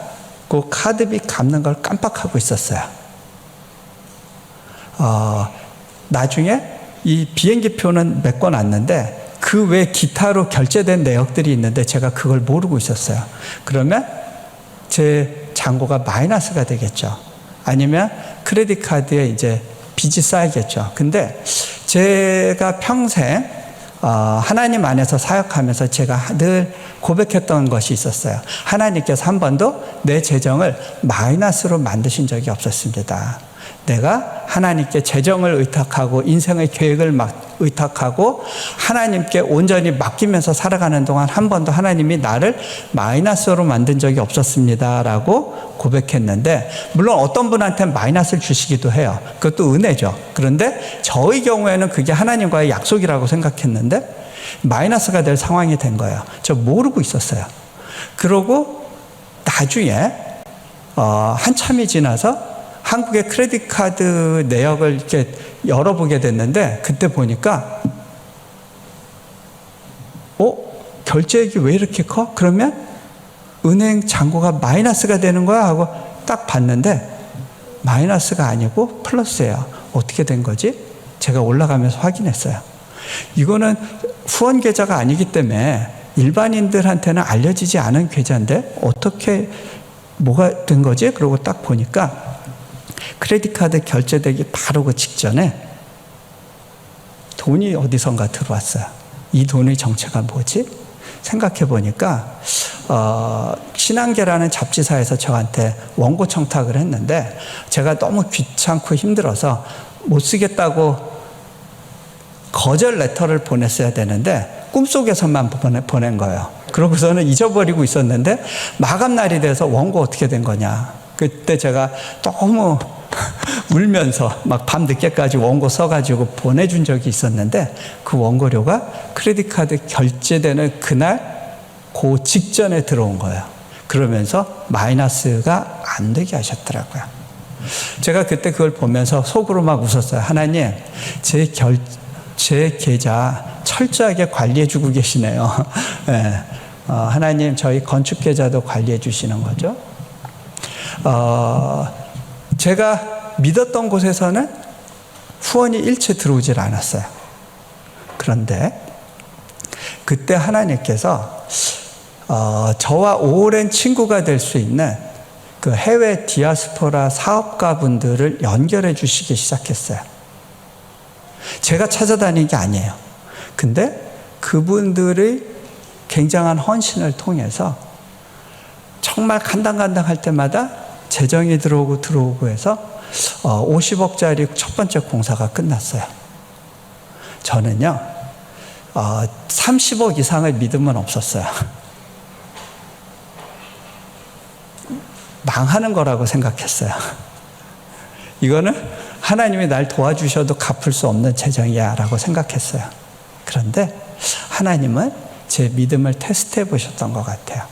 A: 그 카드빚 갚는 걸 깜빡하고 있었어요. 나중에 이 비행기표는 메꿔놨는데 그 외 기타로 결제된 내역들이 있는데 제가 그걸 모르고 있었어요. 그러면 제 잔고가 마이너스가 되겠죠. 아니면 크레딧 카드에 이제 빚이 쌓이겠죠. 근데 제가 평생 하나님 안에서 사역하면서 제가 늘 고백했던 것이 있었어요. 하나님께서 한 번도 내 재정을 마이너스로 만드신 적이 없었습니다. 내가 하나님께 재정을 의탁하고 인생의 계획을 의탁하고 하나님께 온전히 맡기면서 살아가는 동안 한 번도 하나님이 나를 마이너스로 만든 적이 없었습니다 라고 고백했는데, 물론 어떤 분한테는 마이너스를 주시기도 해요. 그것도 은혜죠. 그런데 저의 경우에는 그게 하나님과의 약속이라고 생각했는데 마이너스가 될 상황이 된 거예요. 저 모르고 있었어요. 그러고 나중에 한참이 지나서 한국의 크레딧 카드 내역을 이렇게 열어보게 됐는데, 그때 보니까 결제액이 왜 이렇게 커? 그러면 은행 잔고가 마이너스가 되는 거야 하고 딱 봤는데 마이너스가 아니고 플러스예요. 어떻게 된 거지? 제가 올라가면서 확인했어요. 이거는 후원 계좌가 아니기 때문에 일반인들한테는 알려지지 않은 계좌인데 어떻게 뭐가 된 거지? 그러고 딱 보니까 크레딧 카드 결제되기 바로 그 직전에 돈이 어디선가 들어왔어요. 이 돈의 정체가 뭐지? 생각해 보니까 신한계라는 잡지사에서 저한테 원고 청탁을 했는데, 제가 너무 귀찮고 힘들어서 못 쓰겠다고 거절 레터를 보냈어야 되는데 꿈속에서만 보낸 거예요. 그러고서는 잊어버리고 있었는데 마감날이 돼서 원고 어떻게 된 거냐. 그때 제가 너무 울면서 막 밤늦게까지 원고 써가지고 보내준 적이 있었는데, 그 원고료가 크레딧 카드 결제되는 그날 그 직전에 들어온 거예요. 그러면서 마이너스가 안 되게 하셨더라고요. 제가 그때 그걸 보면서 속으로 막 웃었어요. 하나님, 제 계좌 철저하게 관리해 주고 계시네요. 네. 하나님, 저희 건축 계좌도 관리해 주시는 거죠. 제가 믿었던 곳에서는 후원이 일체 들어오질 않았어요. 그런데 그때 하나님께서 저와 오랜 친구가 될 수 있는 그 해외 디아스포라 사업가분들을 연결해 주시기 시작했어요. 제가 찾아다닌 게 아니에요. 근데 그분들의 굉장한 헌신을 통해서 정말 간당간당할 때마다 재정이 들어오고 해서 50억짜리 첫 번째 공사가 끝났어요. 저는요 30억 이상을 믿으면 없었어요. 망하는 거라고 생각했어요. 이거는 하나님이 날 도와주셔도 갚을 수 없는 재정이야 라고 생각했어요. 그런데 하나님은 제 믿음을 테스트해 보셨던 것 같아요.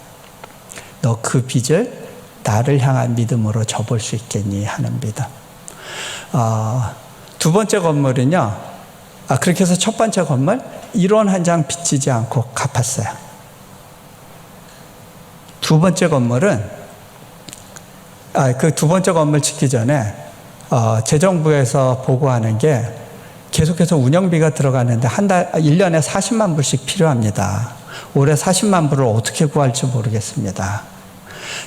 A: 너 그 빚을 나를 향한 믿음으로 접을 수 있겠니 하는 믿음. 두 번째 건물은요, 그렇게 해서 첫 번째 건물 1원 한 장 빚지지 않고 갚았어요. 두 번째 건물은 그 두 번째 건물 짓기 전에 재정부에서 보고하는 게 계속해서 운영비가 들어가는데 1년에 40만 불씩 필요합니다. 올해 40만 불을 어떻게 구할지 모르겠습니다.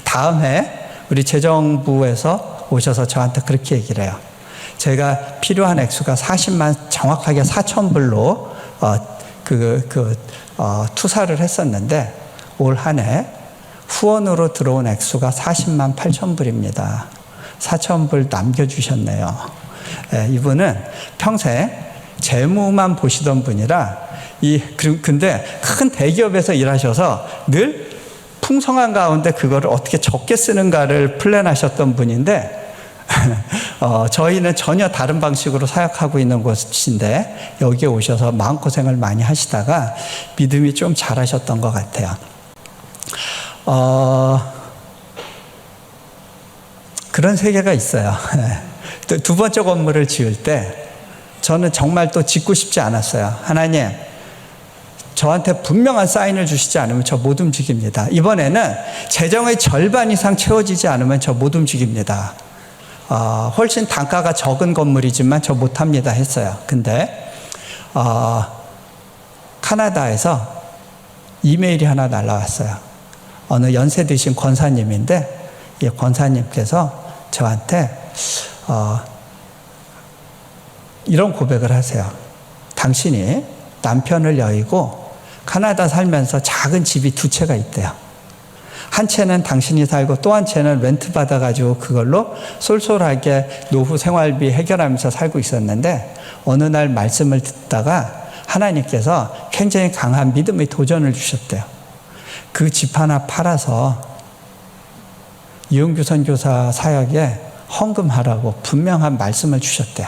A: 다음 해 우리 재정부에서 오셔서 저한테 그렇게 얘기를 해요. 제가 필요한 액수가 40만, 정확하게 4천 불로 투사를 했었는데 올 한 해 후원으로 들어온 액수가 40만 8천 불입니다. 4천 불 남겨주셨네요. 이분은 평생 재무만 보시던 분이라 근데 큰 대기업에서 일하셔서 늘 풍성한 가운데 그거를 어떻게 적게 쓰는가를 플랜하셨던 분인데 저희는 전혀 다른 방식으로 사역하고 있는 곳인데 여기에 오셔서 마음고생을 많이 하시다가 믿음이 좀 잘하셨던 것 같아요. 그런 세계가 있어요. 두 번째 건물을 지을 때 저는 정말 또 짓고 싶지 않았어요. 하나님, 저한테 분명한 사인을 주시지 않으면 저 못 움직입니다. 이번에는 재정의 절반 이상 채워지지 않으면 저 못 움직입니다. 훨씬 단가가 적은 건물이지만 저 못합니다 했어요. 근데 카나다에서 이메일이 하나 날라왔어요. 어느 연세 드신 권사님인데 이 권사님께서 저한테 이런 고백을 하세요. 당신이 남편을 여의고 카나다 살면서 작은 집이 두 채가 있대요. 한 채는 당신이 살고 또 한 채는 렌트 받아가지고 그걸로 쏠쏠하게 노후 생활비 해결하면서 살고 있었는데 어느 날 말씀을 듣다가 하나님께서 굉장히 강한 믿음의 도전을 주셨대요. 그 집 하나 팔아서 이용규 선교사 사역에 헌금하라고 분명한 말씀을 주셨대요.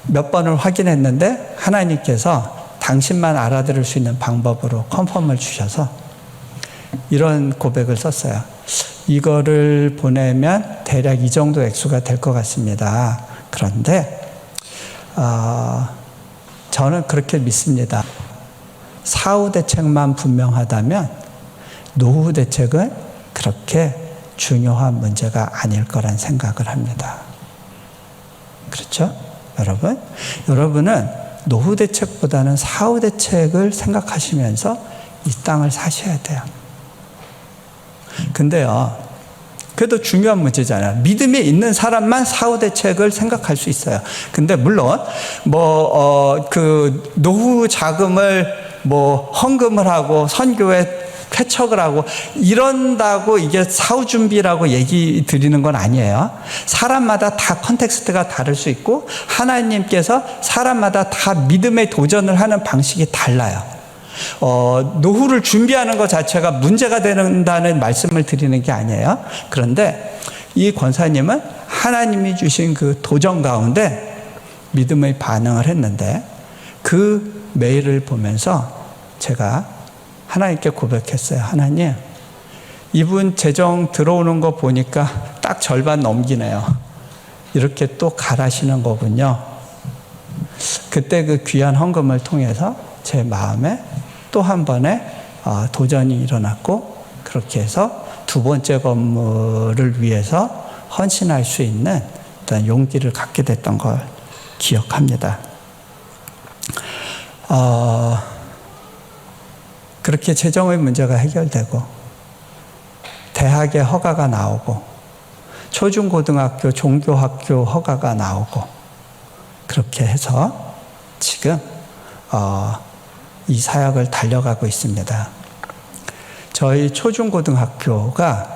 A: 몇 번을 확인했는데 하나님께서 당신만 알아들을 수 있는 방법으로 컨펌을 주셔서 이런 고백을 썼어요. 이거를 보내면 대략 이 정도 액수가 될 것 같습니다. 그런데 저는 그렇게 믿습니다. 사후 대책만 분명하다면 노후 대책은 그렇게 중요한 문제가 아닐 거란 생각을 합니다. 그렇죠? 여러분? 여러분은 노후 대책보다는 사후 대책을 생각하시면서 이 땅을 사셔야 돼요. 근데요, 그래도 중요한 문제잖아요. 믿음이 있는 사람만 사후 대책을 생각할 수 있어요. 근데 물론 그 노후 자금을 헌금을 하고 선교에 쾌척을 하고 이런다고 이게 사후 준비라고 얘기 드리는 건 아니에요. 사람마다 다 컨텍스트가 다를 수 있고 하나님께서 사람마다 다 믿음의 도전을 하는 방식이 달라요. 노후를 준비하는 것 자체가 문제가 된다는 말씀을 드리는 게 아니에요. 그런데 이 권사님은 하나님이 주신 그 도전 가운데 믿음의 반응을 했는데 그 메일을 보면서 제가 하나님께 고백했어요. 하나님, 이분 재정 들어오는 거 보니까 딱 절반 넘기네요. 이렇게 또 가라시는 거군요. 그때 그 귀한 헌금을 통해서 제 마음에 또 한 번의 도전이 일어났고 그렇게 해서 두 번째 건물을 위해서 헌신할 수 있는 어떤 용기를 갖게 됐던 걸 기억합니다. 그렇게 재정의 문제가 해결되고 대학의 허가가 나오고 초중고등학교 종교학교 허가가 나오고 그렇게 해서 지금 이 사역을 달려가고 있습니다. 저희 초중고등학교가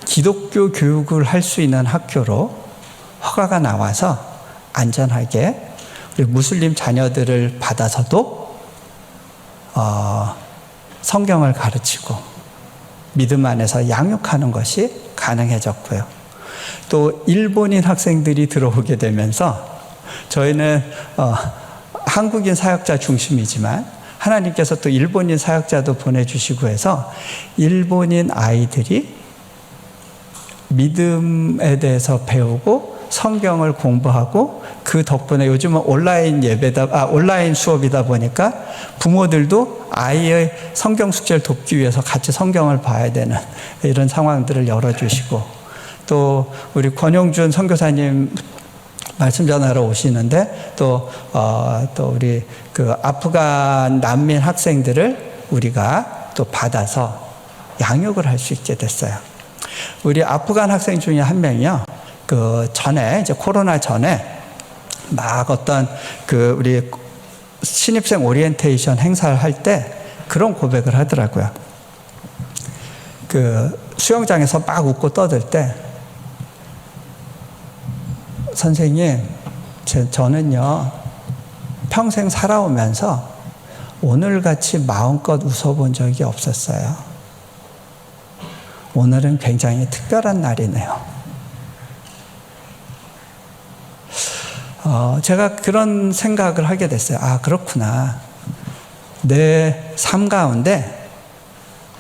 A: 기독교 교육을 할 수 있는 학교로 허가가 나와서 안전하게 우리 무슬림 자녀들을 받아서도 성경을 가르치고 믿음 안에서 양육하는 것이 가능해졌고요. 또 일본인 학생들이 들어오게 되면서 저희는 한국인 사역자 중심이지만 하나님께서 또 일본인 사역자도 보내주시고 해서 일본인 아이들이 믿음에 대해서 배우고 성경을 공부하고 그 덕분에 요즘은 온라인 수업이다 보니까 부모들도 아이의 성경 숙제를 돕기 위해서 같이 성경을 봐야 되는 이런 상황들을 열어주시고 또 우리 권용준 선교사님 말씀 전하러 오시는데 또 우리 그 아프간 난민 학생들을 우리가 또 받아서 양육을 할 수 있게 됐어요. 우리 아프간 학생 중에 한 명이요. 그 전에 이제 코로나 전에 막 어떤 그 우리 신입생 오리엔테이션 행사를 할 때 그런 고백을 하더라고요. 그 수영장에서 막 웃고 떠들 때 선생님, 저는요 평생 살아오면서 오늘같이 마음껏 웃어본 적이 없었어요. 오늘은 굉장히 특별한 날이네요. 제가 그런 생각을 하게 됐어요. 아, 그렇구나. 내 삶 가운데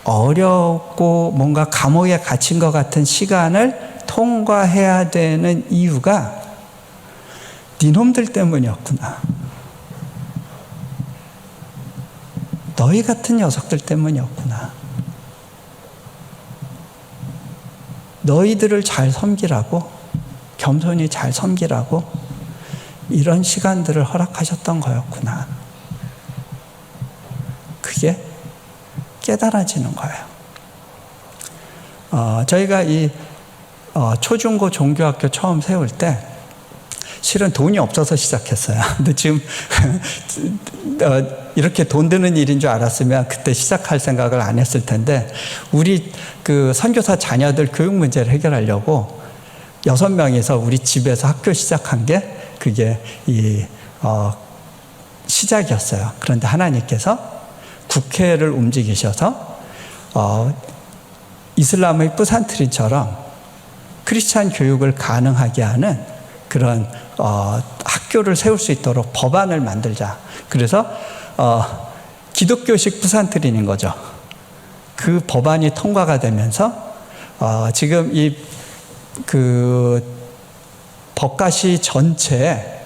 A: 어렵고 뭔가 감옥에 갇힌 것 같은 시간을 통과해야 되는 이유가 니놈들 때문이었구나. 너희 같은 녀석들 때문이었구나. 너희들을 잘 섬기라고, 겸손히 잘 섬기라고 이런 시간들을 허락하셨던 거였구나. 그게 깨달아지는 거예요. 저희가 이 초중고 종교학교 처음 세울 때 실은 돈이 없어서 시작했어요. 근데 지금 이렇게 돈 드는 일인 줄 알았으면 그때 시작할 생각을 안 했을 텐데 우리 그 선교사 자녀들 교육 문제를 해결하려고 6명이서 우리 집에서 학교 시작한 게 그게 시작이었어요. 그런데 하나님께서 국회를 움직이셔서 이슬람의 뿌산트린처럼 크리스찬 교육을 가능하게 하는 그런 학교를 세울 수 있도록 법안을 만들자. 그래서 기독교식 뿌산트린인 거죠. 그 법안이 통과가 되면서 지금 법가시 전체에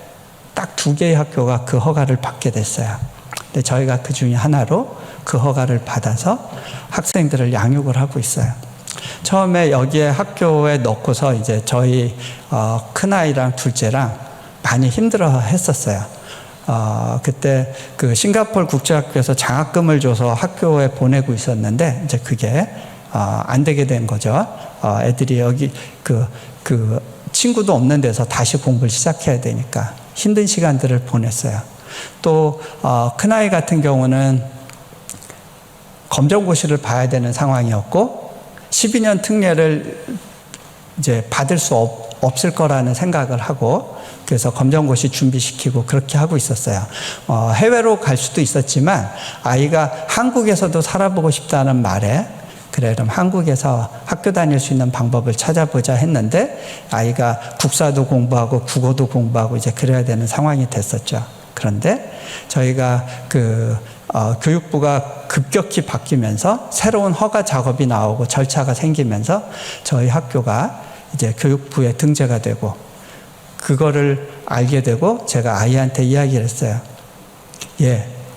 A: 딱 2개의 학교가 그 허가를 받게 됐어요. 근데 저희가 그 중에 하나로 그 허가를 받아서 학생들을 양육을 하고 있어요. 처음에 여기에 학교에 넣고서 이제 저희 큰아이랑 둘째랑 많이 힘들어 했었어요. 그때 그 싱가포르 국제학교에서 장학금을 줘서 학교에 보내고 있었는데 이제 그게 안 되게 된 거죠. 애들이 여기 그 친구도 없는 데서 다시 공부를 시작해야 되니까 힘든 시간들을 보냈어요. 또 큰아이 같은 경우는 검정고시를 봐야 되는 상황이었고 12년 특례를 이제 받을 수 없을 거라는 생각을 하고 그래서 검정고시 준비시키고 그렇게 하고 있었어요. 해외로 갈 수도 있었지만 아이가 한국에서도 살아보고 싶다는 말에 그래 그럼 한국에서 학교 다닐 수 있는 방법을 찾아보자 했는데 아이가 국사도 공부하고 국어도 공부하고 이제 그래야 되는 상황이 됐었죠. 그런데 저희가 교육부가 급격히 바뀌면서 새로운 허가 작업이 나오고 절차가 생기면서 저희 학교가 이제 교육부에 등재가 되고 그거를 알게 되고 제가 아이한테 이야기를 했어요.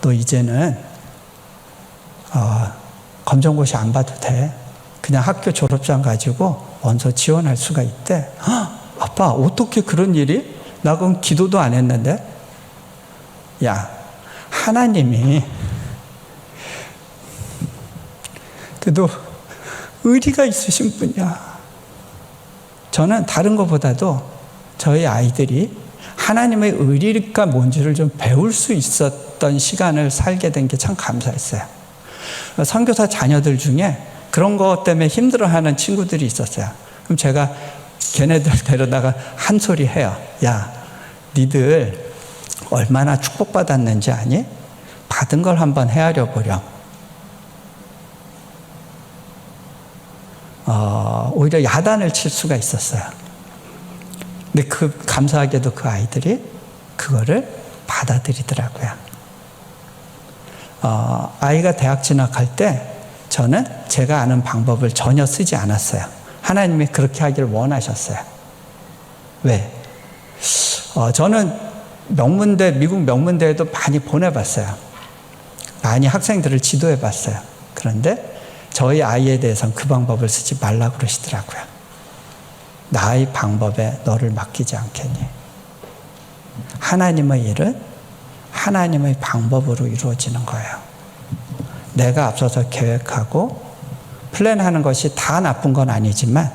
A: 너 이제는 검정고시 안 봐도 돼. 그냥 학교 졸업장 가지고 원서 지원할 수가 있대. 아빠 어떻게 그런 일이? 나 그럼 기도도 안 했는데. 야, 하나님이 그래도 의리가 있으신 분이야. 저는 다른 것보다도 저희 아이들이 하나님의 의리가 뭔지를 좀 배울 수 있었던 시간을 살게 된 게 참 감사했어요. 선교사 자녀들 중에 그런 것 때문에 힘들어하는 친구들이 있었어요. 그럼 제가 걔네들 데려다가 한 소리 해요. 야, 니들 얼마나 축복받았는지 아니? 받은 걸 한번 헤아려 보렴. 오히려 야단을 칠 수가 있었어요. 근데 감사하게도 그 아이들이 그거를 받아들이더라고요. 아이가 대학 진학할 때 저는 제가 아는 방법을 전혀 쓰지 않았어요. 하나님이 그렇게 하기를 원하셨어요. 왜? 저는 미국 명문대에도 많이 보내봤어요. 많이 학생들을 지도해봤어요. 그런데 저희 아이에 대해서는 그 방법을 쓰지 말라고 그러시더라고요. 나의 방법에 너를 맡기지 않겠니? 하나님의 일은 하나님의 방법으로 이루어지는 거예요. 내가 앞서서 계획하고 플랜하는 것이 다 나쁜 건 아니지만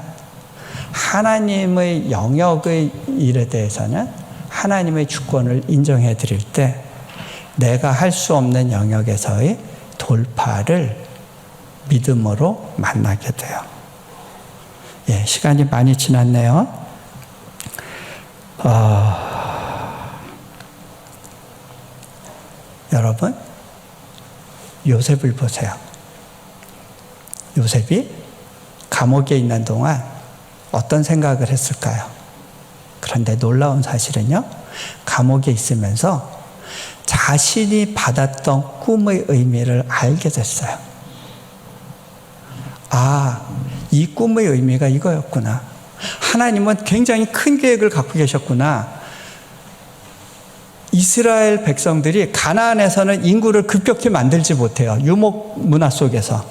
A: 하나님의 영역의 일에 대해서는 하나님의 주권을 인정해 드릴 때 내가 할 수 없는 영역에서의 돌파를 믿음으로 만나게 돼요. 시간이 많이 지났네요. 여러분, 요셉을 보세요. 요셉이 감옥에 있는 동안 어떤 생각을 했을까요? 그런데 놀라운 사실은요, 감옥에 있으면서 자신이 받았던 꿈의 의미를 알게 됐어요. 이 꿈의 의미가 이거였구나. 하나님은 굉장히 큰 계획을 갖고 계셨구나. 이스라엘 백성들이 가나안에서는 인구를 급격히 만들지 못해요. 유목 문화 속에서.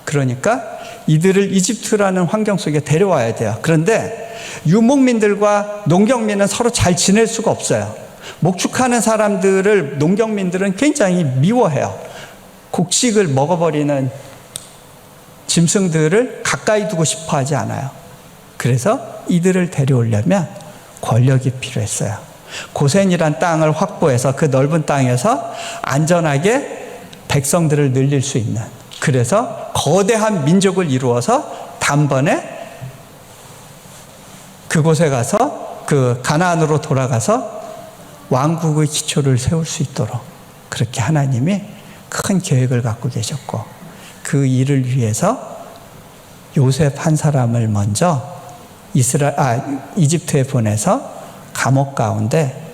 A: 그러니까 이들을 이집트라는 환경 속에 데려와야 돼요. 그런데 유목민들과 농경민은 서로 잘 지낼 수가 없어요. 목축하는 사람들을 농경민들은 굉장히 미워해요. 곡식을 먹어버리는 짐승들을 가까이 두고 싶어 하지 않아요. 그래서 이들을 데려오려면 권력이 필요했어요. 고센이란 땅을 확보해서 그 넓은 땅에서 안전하게 백성들을 늘릴 수 있는, 그래서 거대한 민족을 이루어서 단번에 그곳에 가서 그 가나안으로 돌아가서 왕국의 기초를 세울 수 있도록 그렇게 하나님이 큰 계획을 갖고 계셨고, 그 일을 위해서 요셉 한 사람을 먼저 이집트에 보내서 감옥 가운데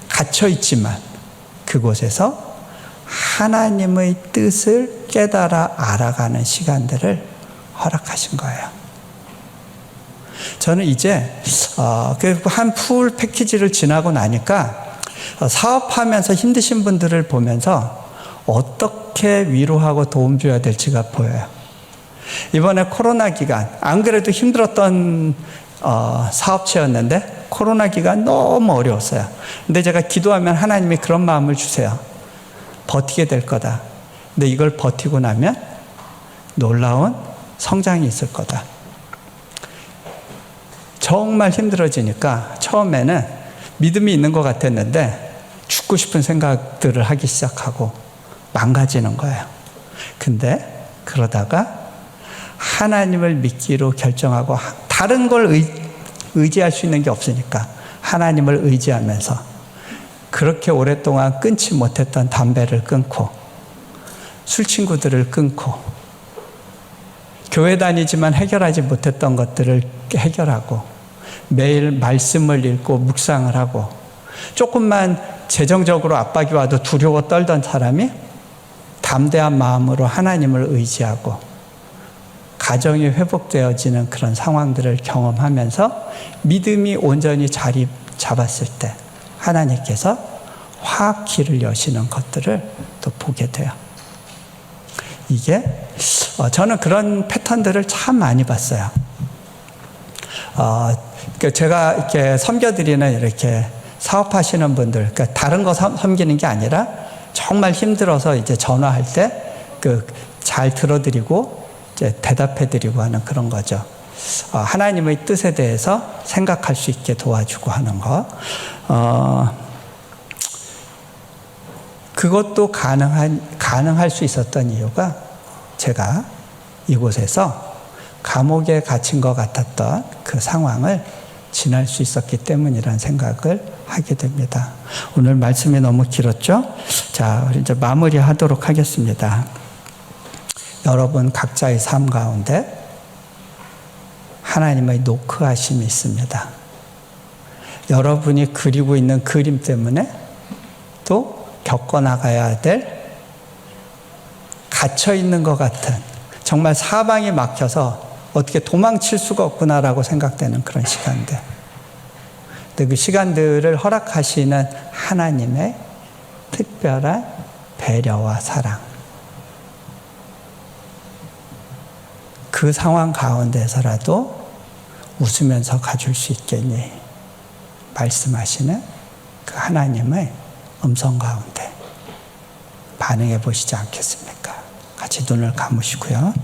A: 갇혀 있지만 그곳에서 하나님의 뜻을 깨달아 알아가는 시간들을 허락하신 거예요. 저는 이제 한 풀 패키지를 지나고 나니까 사업하면서 힘드신 분들을 보면서 어떻게 위로하고 도움 줘야 될지가 보여요. 이번에 코로나 기간, 안 그래도 힘들었던 사업체였는데 코로나 기간 너무 어려웠어요. 근데 제가 기도하면 하나님이 그런 마음을 주세요. 버티게 될 거다. 근데 이걸 버티고 나면 놀라운 성장이 있을 거다. 정말 힘들어지니까 처음에는 믿음이 있는 것 같았는데 죽고 싶은 생각들을 하기 시작하고 망가지는 거예요. 근데 그러다가 하나님을 믿기로 결정하고 다른 걸 의지할 수 있는 게 없으니까 하나님을 의지하면서 그렇게 오랫동안 끊지 못했던 담배를 끊고 술 친구들을 끊고 교회 다니지만 해결하지 못했던 것들을 해결하고 매일 말씀을 읽고 묵상을 하고 조금만 재정적으로 압박이 와도 두려워 떨던 사람이 담대한 마음으로 하나님을 의지하고 가정이 회복되어지는 그런 상황들을 경험하면서 믿음이 온전히 자리 잡았을 때 하나님께서 화학 길을 여시는 것들을 또 보게 돼요. 이게 저는 그런 패턴들을 참 많이 봤어요. 제가 이렇게 섬겨드리는 이렇게 사업하시는 분들, 그러니까 다른 거 섬기는 게 아니라 정말 힘들어서 이제 전화할 때 잘 들어드리고 이제 대답해드리고 하는 그런 거죠. 하나님의 뜻에 대해서 생각할 수 있게 도와주고 하는 거. 그것도 가능할 수 있었던 이유가 제가 이곳에서 감옥에 gathin 것 같았던 그 상황을 지날 수 있었기 때문이라는 생각을 하게 됩니다. 오늘 말씀이 너무 길었죠? 자, 우리 이제 마무리하도록 하겠습니다. 여러분 각자의 삶 가운데 하나님의 노크하심이 있습니다. 여러분이 그리고 있는 그림 때문에 또 겪어나가야 될 갇혀있는 것 같은 정말 사방이 막혀서 어떻게 도망칠 수가 없구나라고 생각되는 그런 시간들. 근데 그 시간들을 허락하시는 하나님의 특별한 배려와 사랑. 그 상황 가운데서라도 웃으면서 가줄 수 있겠니? 말씀하시는 그 하나님의 음성 가운데 반응해 보시지 않겠습니까? 같이 눈을 감으시고요.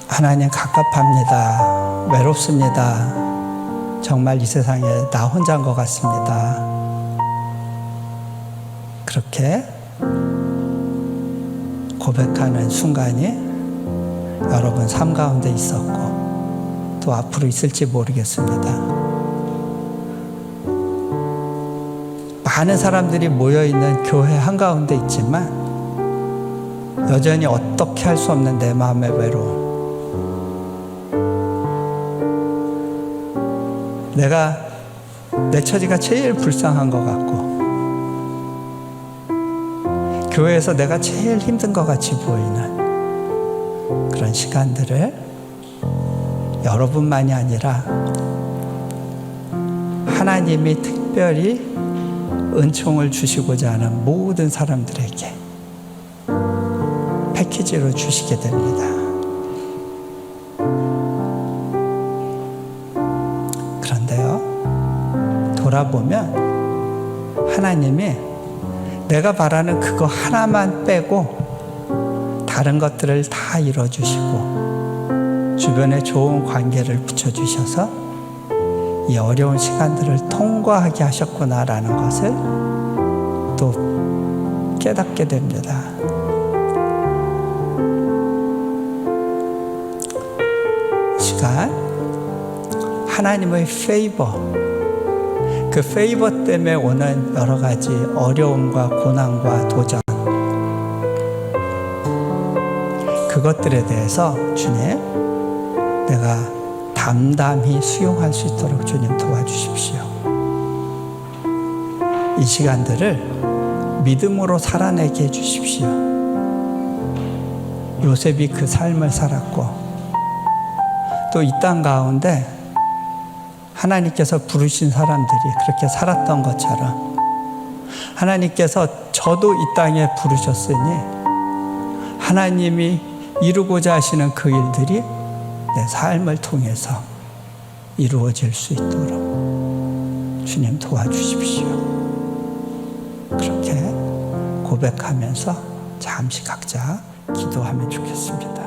A: 하나님 갑갑합니다. 외롭습니다. 정말 이 세상에 나 혼자인 것 같습니다. 그렇게 고백하는 순간이 여러분 삶 가운데 있었고 또 앞으로 있을지 모르겠습니다. 많은 사람들이 모여있는 교회 한가운데 있지만 여전히 어떻게 할 수 없는 내 마음의 외로움, 내가 내 처지가 제일 불쌍한 것 같고 교회에서 내가 제일 힘든 것 같이 보이는 그런 시간들을 여러분만이 아니라 하나님이 특별히 은총을 주시고자 하는 모든 사람들에게 패키지로 주시게 됩니다. 그런데요, 돌아보면 하나님이 내가 바라는 그거 하나만 빼고 다른 것들을 다 이뤄주시고 주변에 좋은 관계를 붙여주셔서 이 어려운 시간들을 통과하게 하셨구나라는 것을 또 깨닫게 됩니다. 시간, 하나님의 페이버, 그 페이버 때문에 오는 여러 가지 어려움과 고난과 도전, 그것들에 대해서 주님, 내가 담담히 수용할 수 있도록 주님 도와주십시오. 이 시간들을 믿음으로 살아내게 해주십시오. 요셉이 그 삶을 살았고 또 이 땅 가운데 하나님께서 부르신 사람들이 그렇게 살았던 것처럼 하나님께서 저도 이 땅에 부르셨으니 하나님이 이루고자 하시는 그 일들이 내 삶을 통해서 이루어질 수 있도록 주님 도와주십시오. 그렇게 고백하면서 잠시 각자 기도하면 좋겠습니다.